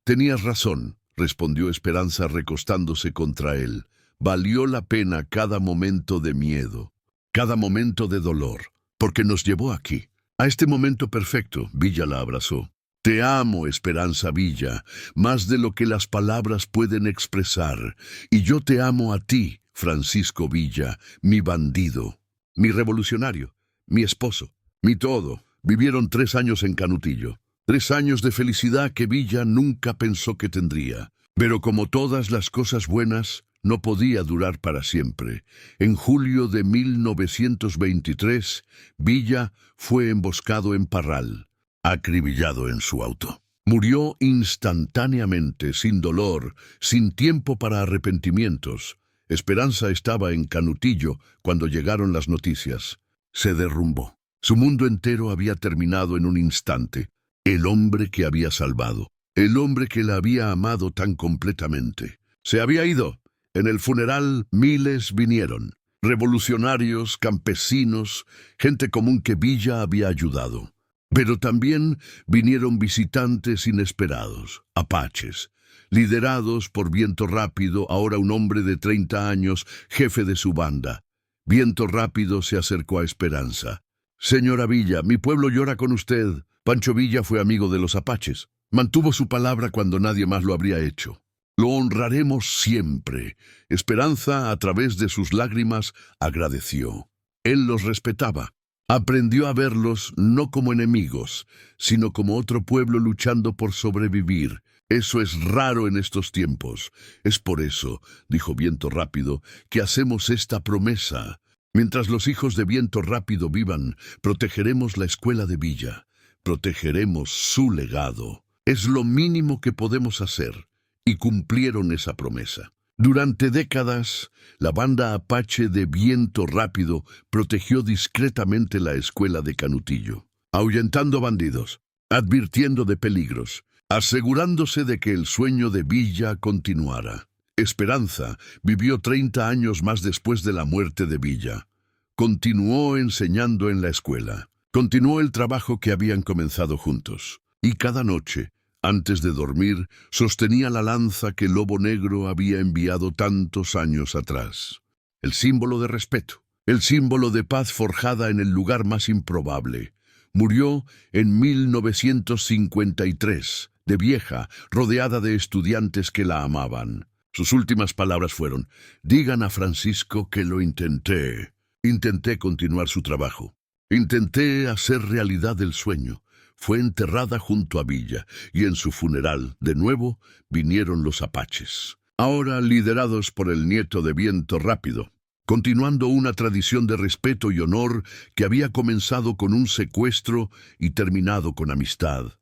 Tenías razón, respondió Esperanza recostándose contra él. Valió la pena cada momento de miedo, cada momento de dolor, porque nos llevó aquí. A este momento perfecto, Villa la abrazó. Te amo, Esperanza Villa, más de lo que las palabras pueden expresar. Y yo te amo a ti, Francisco Villa, mi bandido, mi revolucionario, mi esposo, mi todo. Vivieron 3 años en Canutillo. 3 años de felicidad que Villa nunca pensó que tendría. Pero como todas las cosas buenas, no podía durar para siempre. En julio de 1923, Villa fue emboscado en Parral, acribillado en su auto. Murió instantáneamente, sin dolor, sin tiempo para arrepentimientos. Esperanza estaba en Canutillo cuando llegaron las noticias. Se derrumbó. Su mundo entero había terminado en un instante. El hombre que había salvado, el hombre que la había amado tan completamente, se había ido. En el funeral miles vinieron, revolucionarios, campesinos, gente común que Villa había ayudado. Pero también vinieron visitantes inesperados, apaches, liderados por Viento Rápido, ahora un hombre de 30 años, jefe de su banda. Viento Rápido se acercó a Esperanza. «Señora Villa, mi pueblo llora con usted». Pancho Villa fue amigo de los apaches. Mantuvo su palabra cuando nadie más lo habría hecho. Lo honraremos siempre. Esperanza, a través de sus lágrimas, agradeció. Él los respetaba. Aprendió a verlos no como enemigos, sino como otro pueblo luchando por sobrevivir. Eso es raro en estos tiempos. Es por eso, dijo Viento Rápido, que hacemos esta promesa. Mientras los hijos de Viento Rápido vivan, protegeremos la escuela de Villa. Protegeremos su legado. Es lo mínimo que podemos hacer. Y cumplieron esa promesa. Durante décadas, la banda apache de Viento Rápido protegió discretamente la escuela de Canutillo, ahuyentando bandidos, advirtiendo de peligros, asegurándose de que el sueño de Villa continuara. Esperanza vivió 30 años más después de la muerte de Villa. Continuó enseñando en la escuela. Continuó el trabajo que habían comenzado juntos. Y cada noche, antes de dormir, sostenía la lanza que Lobo Negro había enviado tantos años atrás. El símbolo de respeto, el símbolo de paz forjada en el lugar más improbable. Murió en 1953, de vieja, rodeada de estudiantes que la amaban. Sus últimas palabras fueron: «Digan a Francisco que lo intenté. Intenté continuar su trabajo. Intenté hacer realidad el sueño». Fue enterrada junto a Villa, y en su funeral, de nuevo, vinieron los apaches. Ahora liderados por el nieto de Viento Rápido, continuando una tradición de respeto y honor que había comenzado con un secuestro y terminado con amistad.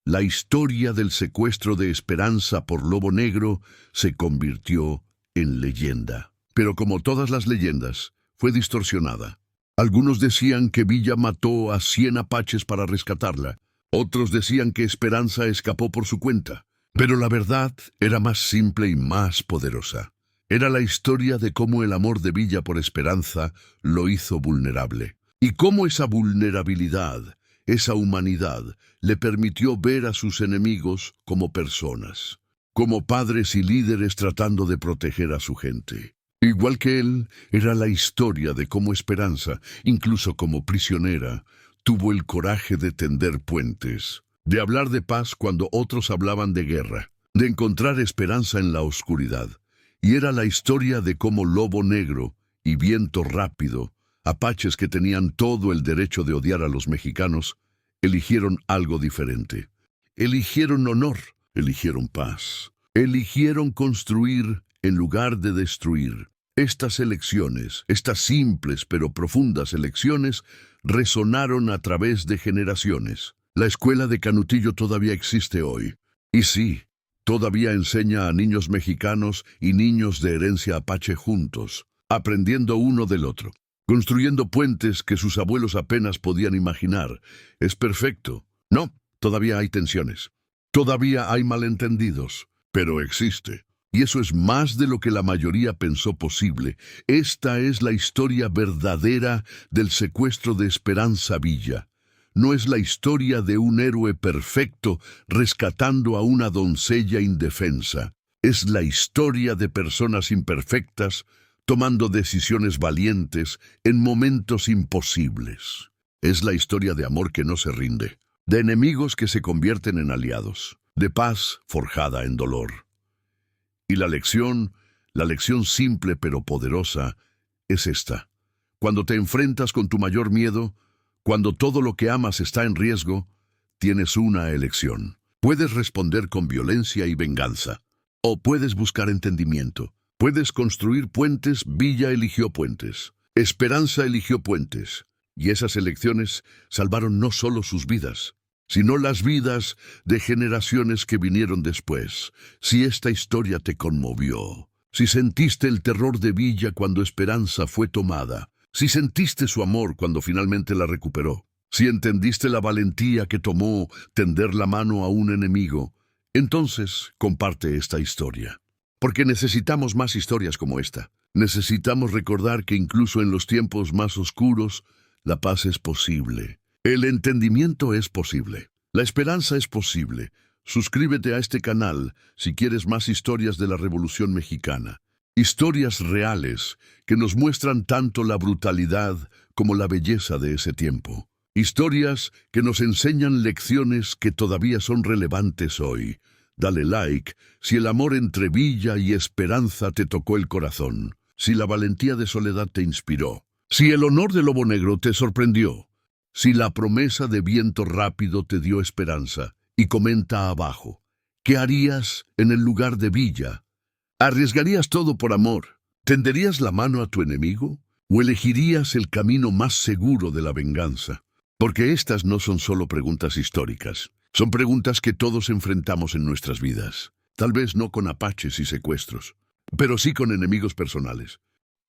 La historia del secuestro de Esperanza por Lobo Negro se convirtió en leyenda. Pero como todas las leyendas, fue distorsionada. Algunos decían que Villa mató a 100 apaches para rescatarla. Otros decían que Esperanza escapó por su cuenta. Pero la verdad era más simple y más poderosa. Era la historia de cómo el amor de Villa por Esperanza lo hizo vulnerable. Y cómo esa vulnerabilidad, esa humanidad, le permitió ver a sus enemigos como personas, como padres y líderes tratando de proteger a su gente. Igual que él, era la historia de cómo Esperanza, incluso como prisionera, tuvo el coraje de tender puentes, de hablar de paz cuando otros hablaban de guerra, de encontrar esperanza en la oscuridad. Y era la historia de cómo Lobo Negro y Viento Rápido, apaches que tenían todo el derecho de odiar a los mexicanos, eligieron algo diferente. Eligieron honor, eligieron paz, eligieron construir en lugar de destruir. Estas elecciones, estas simples pero profundas elecciones, resonaron a través de generaciones. La escuela de Canutillo todavía existe hoy. Y sí, todavía enseña a niños mexicanos y niños de herencia apache juntos, aprendiendo uno del otro, construyendo puentes que sus abuelos apenas podían imaginar. ¿Es perfecto? No, todavía hay tensiones. Todavía hay malentendidos, pero existe. Y eso es más de lo que la mayoría pensó posible. Esta es la historia verdadera del secuestro de Esperanza Villa. No es la historia de un héroe perfecto rescatando a una doncella indefensa. Es la historia de personas imperfectas tomando decisiones valientes en momentos imposibles. Es la historia de amor que no se rinde, de enemigos que se convierten en aliados, de paz forjada en dolor. Y la lección La lección simple pero poderosa es esta. Cuando te enfrentas con tu mayor miedo, cuando todo lo que amas está en riesgo, tienes una elección. Puedes responder con violencia y venganza, o puedes buscar entendimiento. Puedes construir puentes. Villa eligió puentes. Esperanza eligió puentes. Y esas elecciones salvaron no solo sus vidas, sino las vidas de generaciones que vinieron después. Si esta historia te conmovió, si sentiste el terror de Villa cuando Esperanza fue tomada, si sentiste su amor cuando finalmente la recuperó, si entendiste la valentía que tomó tender la mano a un enemigo, entonces comparte esta historia. Porque necesitamos más historias como esta. Necesitamos recordar que incluso en los tiempos más oscuros, la paz es posible. El entendimiento es posible. La esperanza es posible. Suscríbete a este canal si quieres más historias de la Revolución Mexicana. Historias reales que nos muestran tanto la brutalidad como la belleza de ese tiempo. Historias que nos enseñan lecciones que todavía son relevantes hoy. Dale like si el amor entre Villa y Esperanza te tocó el corazón, si la valentía de Soledad te inspiró, si el honor de Lobo Negro te sorprendió, si la promesa de Viento Rápido te dio esperanza. Y comenta abajo, ¿qué harías en el lugar de Villa? ¿Arriesgarías todo por amor? ¿Tenderías la mano a tu enemigo? ¿O elegirías el camino más seguro de la venganza? Porque estas no son solo preguntas históricas. Son preguntas que todos enfrentamos en nuestras vidas. Tal vez no con apaches y secuestros, pero sí con enemigos personales,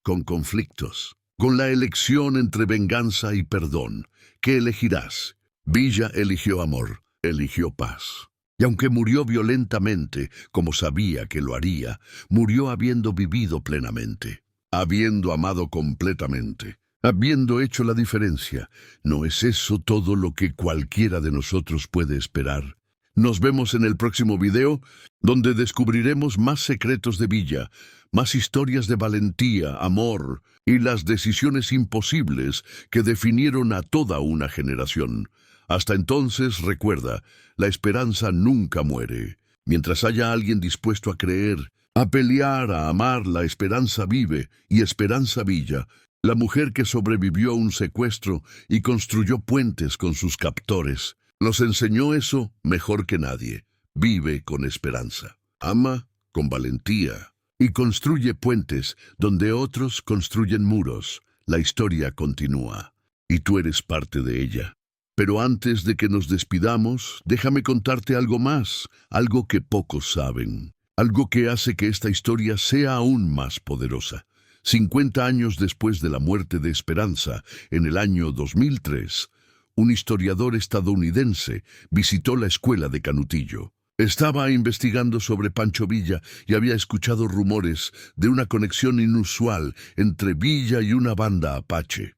con conflictos, con la elección entre venganza y perdón. ¿Qué elegirás? Villa eligió amor, eligió paz. Y aunque murió violentamente, como sabía que lo haría, murió habiendo vivido plenamente, habiendo amado completamente, habiendo hecho la diferencia. ¿No es eso todo lo que cualquiera de nosotros puede esperar? Nos vemos en el próximo video, donde descubriremos más secretos de Villa, más historias de valentía, amor y las decisiones imposibles que definieron a toda una generación. Hasta entonces, recuerda, la esperanza nunca muere. Mientras haya alguien dispuesto a creer, a pelear, a amar, la esperanza vive. Y Esperanza Villa, la mujer que sobrevivió a un secuestro y construyó puentes con sus captores, nos enseñó eso mejor que nadie. Vive con esperanza, ama con valentía y construye puentes donde otros construyen muros. La historia continúa y tú eres parte de ella. Pero antes de que nos despidamos, déjame contarte algo más, algo que pocos saben, algo que hace que esta historia sea aún más poderosa. 50 años después de la muerte de Esperanza, en el año 2003, un historiador estadounidense visitó la escuela de Canutillo. Estaba investigando sobre Pancho Villa y había escuchado rumores de una conexión inusual entre Villa y una banda apache.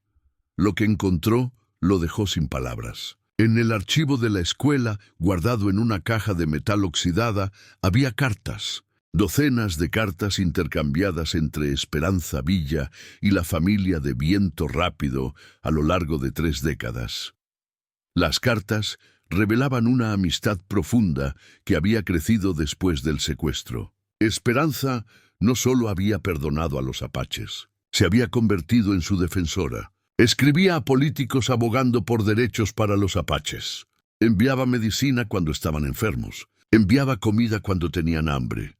Lo que encontró lo dejó sin palabras. En el archivo de la escuela, guardado en una caja de metal oxidada, había cartas. Docenas de cartas intercambiadas entre Esperanza Villa y la familia de Viento Rápido a lo largo de 3 décadas. Las cartas revelaban una amistad profunda que había crecido después del secuestro. Esperanza no solo había perdonado a los apaches, se había convertido en su defensora. Escribía a políticos abogando por derechos para los apaches. Enviaba medicina cuando estaban enfermos. Enviaba comida cuando tenían hambre.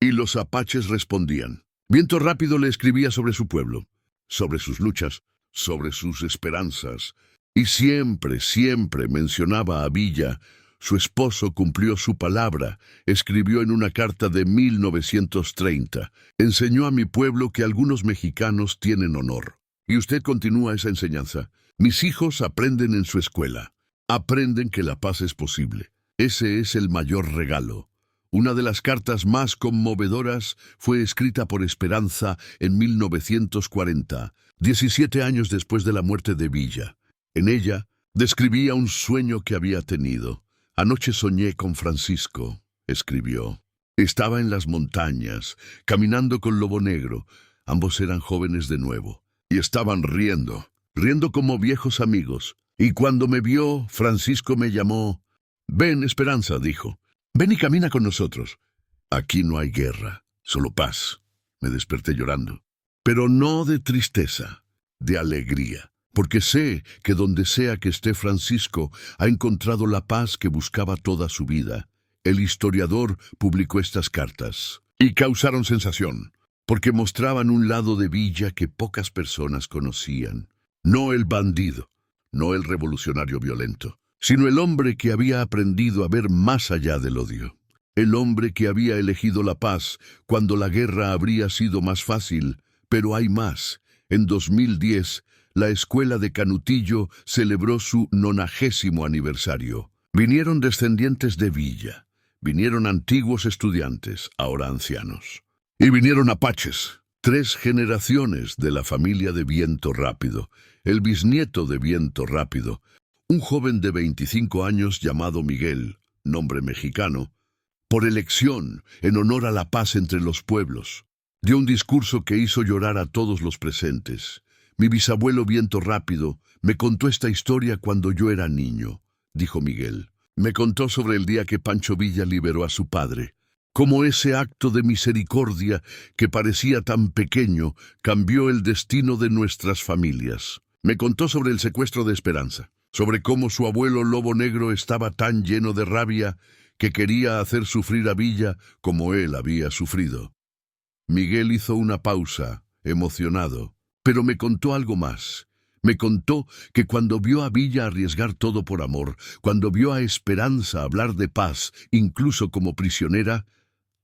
Y los apaches respondían. Viento Rápido le escribía sobre su pueblo, sobre sus luchas, sobre sus esperanzas. Y siempre, siempre mencionaba a Villa. Su esposo cumplió su palabra. Escribió en una carta de 1930. Enseñó a mi pueblo que algunos mexicanos tienen honor. Y usted continúa esa enseñanza. Mis hijos aprenden en su escuela. Aprenden que la paz es posible. Ese es el mayor regalo. Una de las cartas más conmovedoras fue escrita por Esperanza en 1940, 17 años después de la muerte de Villa. En ella, describía un sueño que había tenido. Anoche soñé con Francisco, escribió. Estaba en las montañas, caminando con Lobo Negro. Ambos eran jóvenes de nuevo. Y estaban riendo como viejos amigos. Y cuando me vio, Francisco me llamó. Ven, Esperanza, dijo. Ven y camina con nosotros. Aquí no hay guerra, solo paz. Me desperté llorando. Pero no de tristeza, de alegría. Porque sé que donde sea que esté Francisco, ha encontrado la paz que buscaba toda su vida. El historiador publicó estas cartas y causaron sensación, porque mostraban un lado de Villa que pocas personas conocían. No el bandido, no el revolucionario violento, sino el hombre que había aprendido a ver más allá del odio. El hombre que había elegido la paz cuando la guerra habría sido más fácil. Pero hay más. En 2010, la escuela de Canutillo celebró su 90º aniversario. Vinieron descendientes de Villa, vinieron antiguos estudiantes, ahora ancianos. Y vinieron apaches, 3 generaciones de la familia de Viento Rápido, el bisnieto de Viento Rápido, un joven de 25 años llamado Miguel, nombre mexicano, por elección, en honor a la paz entre los pueblos. Dio un discurso que hizo llorar a todos los presentes. Mi bisabuelo Viento Rápido me contó esta historia cuando yo era niño, dijo Miguel. Me contó sobre el día que Pancho Villa liberó a su padre. Cómo ese acto de misericordia que parecía tan pequeño cambió el destino de nuestras familias. Me contó sobre el secuestro de Esperanza, sobre cómo su abuelo Lobo Negro estaba tan lleno de rabia que quería hacer sufrir a Villa como él había sufrido. Miguel hizo una pausa, emocionado, pero me contó algo más. Me contó que cuando vio a Villa arriesgar todo por amor, cuando vio a Esperanza hablar de paz, incluso como prisionera,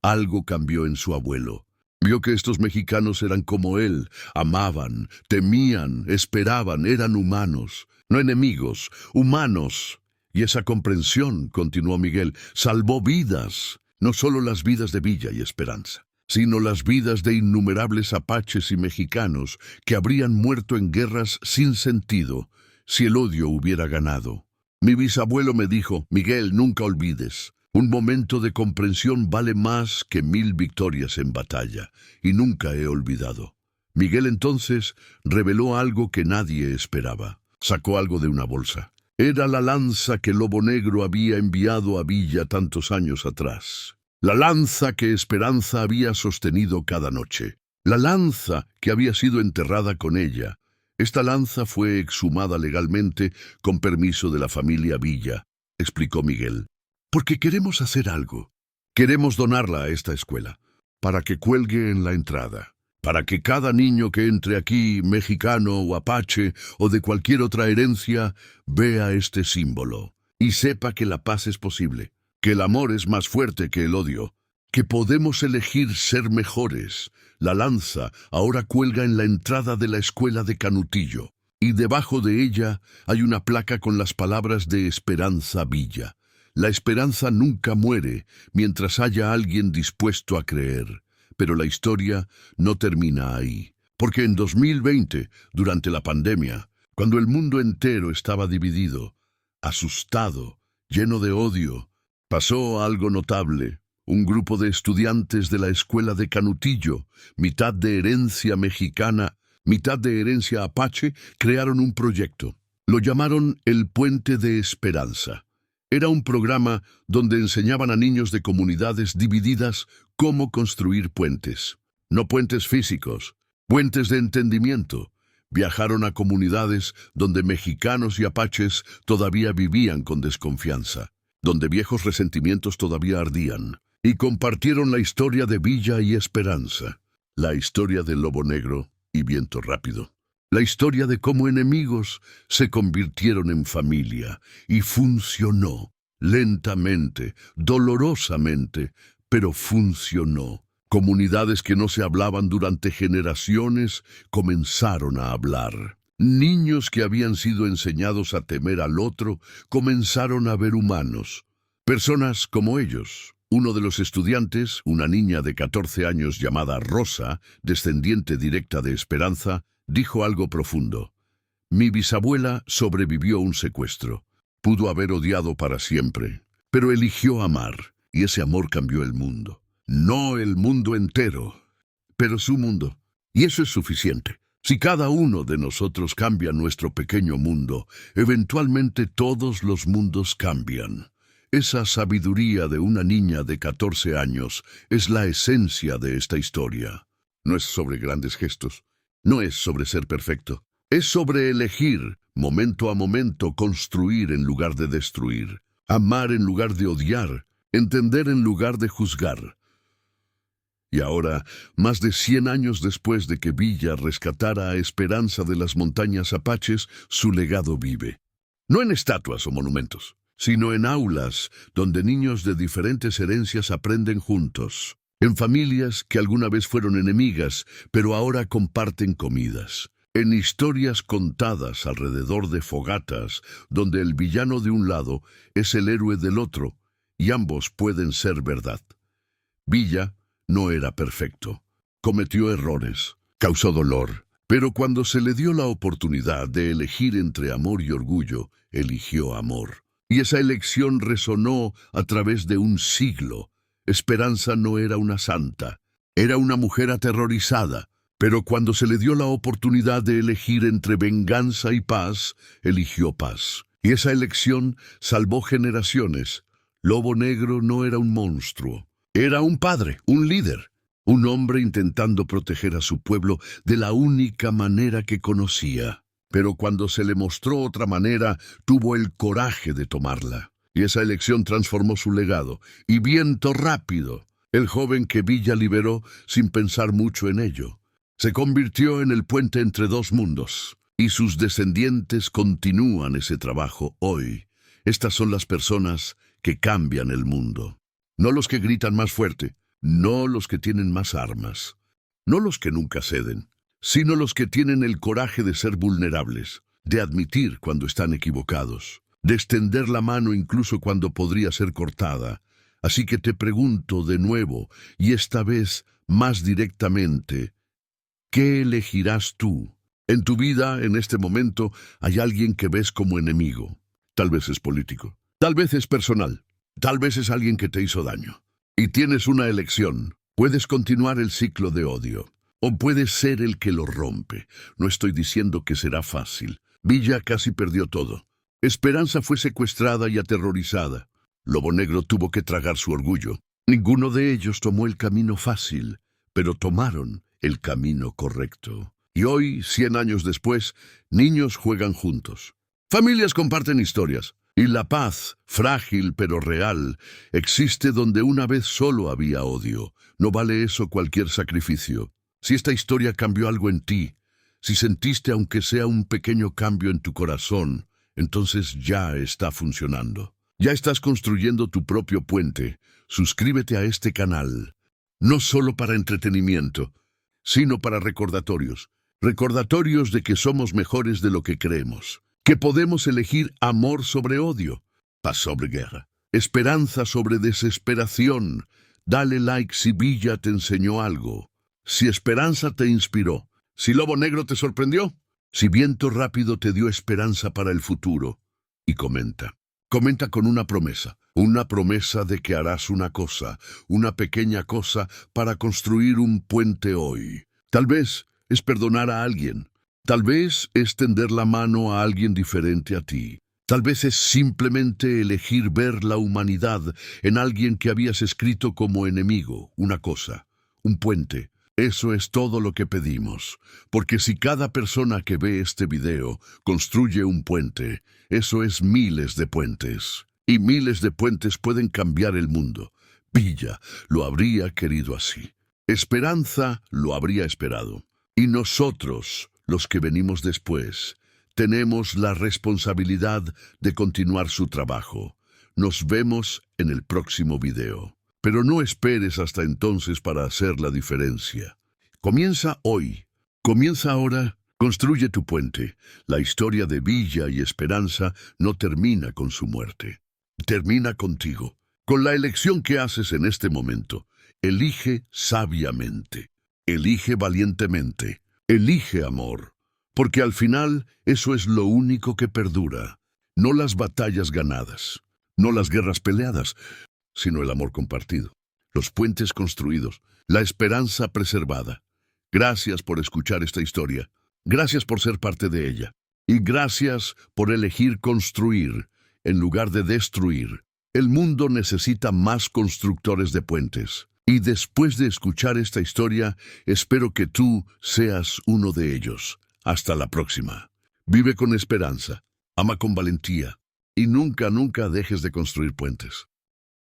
algo cambió en su abuelo. Vio que estos mexicanos eran como él, amaban, temían, esperaban, eran humanos, no enemigos, humanos. Y esa comprensión, continuó Miguel, salvó vidas, no solo las vidas de Villa y Esperanza, sino las vidas de innumerables apaches y mexicanos que habrían muerto en guerras sin sentido si el odio hubiera ganado. Mi bisabuelo me dijo, Miguel, nunca olvides, un momento de comprensión vale más que 1000 victorias en batalla, y nunca he olvidado. Miguel entonces reveló algo que nadie esperaba. Sacó algo de una bolsa. Era la lanza que Lobo Negro había enviado a Villa tantos años atrás. La lanza que Esperanza había sostenido cada noche. La lanza que había sido enterrada con ella. Esta lanza fue exhumada legalmente con permiso de la familia Villa, explicó Miguel. Porque queremos hacer algo. Queremos donarla a esta escuela, para que cuelgue en la entrada. Para que cada niño que entre aquí, mexicano o apache o de cualquier otra herencia, vea este símbolo y sepa que la paz es posible. Que el amor es más fuerte que el odio, que podemos elegir ser mejores. La lanza ahora cuelga en la entrada de la escuela de Canutillo, y debajo de ella hay una placa con las palabras de Esperanza Villa. La esperanza nunca muere mientras haya alguien dispuesto a creer, pero la historia no termina ahí. Porque en 2020, durante la pandemia, cuando el mundo entero estaba dividido, asustado, lleno de odio, pasó algo notable. Un grupo de estudiantes de la escuela de Canutillo, mitad de herencia mexicana, mitad de herencia apache, crearon un proyecto. Lo llamaron el Puente de Esperanza. Era un programa donde enseñaban a niños de comunidades divididas cómo construir puentes. No puentes físicos, puentes de entendimiento. Viajaron a comunidades donde mexicanos y apaches todavía vivían con desconfianza, donde viejos resentimientos todavía ardían, y compartieron la historia de Villa y Esperanza, la historia de Lobo Negro y Viento Rápido, la historia de cómo enemigos se convirtieron en familia, y funcionó, lentamente, dolorosamente, pero funcionó. Comunidades que no se hablaban durante generaciones comenzaron a hablar. Niños que habían sido enseñados a temer al otro comenzaron a ver humanos, personas como ellos. Uno de los estudiantes, una niña de 14 años llamada Rosa, descendiente directa de Esperanza, dijo algo profundo. Mi bisabuela sobrevivió un secuestro. Pudo haber odiado para siempre, pero eligió amar, y ese amor cambió el mundo. No el mundo entero, pero su mundo. Y eso es suficiente. Si cada uno de nosotros cambia nuestro pequeño mundo, eventualmente todos los mundos cambian. Esa sabiduría de una niña de 14 años es la esencia de esta historia. No es sobre grandes gestos. No es sobre ser perfecto. Es sobre elegir, momento a momento, construir en lugar de destruir. Amar en lugar de odiar. Entender en lugar de juzgar. Y ahora, más de 100 años después de que Villa rescatara a Esperanza de las montañas apaches, su legado vive. No en estatuas o monumentos, sino en aulas donde niños de diferentes herencias aprenden juntos. En familias que alguna vez fueron enemigas, pero ahora comparten comidas. En historias contadas alrededor de fogatas, donde el villano de un lado es el héroe del otro, y ambos pueden ser verdad. Villa no era perfecto. Cometió errores, causó dolor, pero cuando se le dio la oportunidad de elegir entre amor y orgullo, eligió amor. Y esa elección resonó a través de un siglo. Esperanza no era una santa, era una mujer aterrorizada, pero cuando se le dio la oportunidad de elegir entre venganza y paz, eligió paz. Y esa elección salvó generaciones. Lobo Negro no era un monstruo. Era un padre, un líder, un hombre intentando proteger a su pueblo de la única manera que conocía. Pero cuando se le mostró otra manera, tuvo el coraje de tomarla. Y esa elección transformó su legado. Y Viento Rápido, el joven que Villa liberó sin pensar mucho en ello, se convirtió en el puente entre dos mundos. Y sus descendientes continúan ese trabajo hoy. Estas son las personas que cambian el mundo. No los que gritan más fuerte, no los que tienen más armas, no los que nunca ceden, sino los que tienen el coraje de ser vulnerables, de admitir cuando están equivocados, de extender la mano incluso cuando podría ser cortada. Así que te pregunto de nuevo, y esta vez más directamente, ¿qué elegirás tú? En tu vida, en este momento, hay alguien que ves como enemigo. Tal vez es político, tal vez es personal. Tal vez es alguien que te hizo daño. Y tienes una elección. Puedes continuar el ciclo de odio. O puedes ser el que lo rompe. No estoy diciendo que será fácil. Villa casi perdió todo. Esperanza fue secuestrada y aterrorizada. Lobo Negro tuvo que tragar su orgullo. Ninguno de ellos tomó el camino fácil, pero tomaron el camino correcto. Y hoy, 100 años después, niños juegan juntos. Familias comparten historias. Y la paz, frágil pero real, existe donde una vez solo había odio. No vale eso cualquier sacrificio. Si esta historia cambió algo en ti, si sentiste aunque sea un pequeño cambio en tu corazón, entonces ya está funcionando. Ya estás construyendo tu propio puente. Suscríbete a este canal, no solo para entretenimiento, sino para recordatorios. Recordatorios de que somos mejores de lo que creemos. Que podemos elegir amor sobre odio, paz sobre guerra, esperanza sobre desesperación. Dale like si Villa te enseñó algo, si Esperanza te inspiró, si Lobo Negro te sorprendió, si Viento Rápido te dio esperanza para el futuro. Y comenta con una promesa de que harás una pequeña cosa para construir un puente hoy. Tal vez es perdonar a alguien. Tal vez es tender la mano a alguien diferente a ti. Tal vez es simplemente elegir ver la humanidad en alguien que habías escrito como enemigo, una cosa, un puente. Eso es todo lo que pedimos, porque si cada persona que ve este video construye un puente, eso es miles de puentes. Y miles de puentes pueden cambiar el mundo. Villa lo habría querido así. Esperanza lo habría esperado. Y nosotros, los que venimos después, tenemos la responsabilidad de continuar su trabajo. Nos vemos en el próximo video. Pero no esperes hasta entonces para hacer la diferencia. Comienza hoy. Comienza ahora. Construye tu puente. La historia de Villa y Esperanza no termina con su muerte. Termina contigo. Con la elección que haces en este momento. Elige sabiamente. Elige valientemente. Elige amor, porque al final eso es lo único que perdura. No las batallas ganadas, no las guerras peleadas, sino el amor compartido, los puentes construidos, la esperanza preservada. Gracias por escuchar esta historia, gracias por ser parte de ella, y gracias por elegir construir en lugar de destruir. El mundo necesita más constructores de puentes. Y después de escuchar esta historia, espero que tú seas uno de ellos. Hasta la próxima. Vive con esperanza, ama con valentía y nunca, nunca dejes de construir puentes.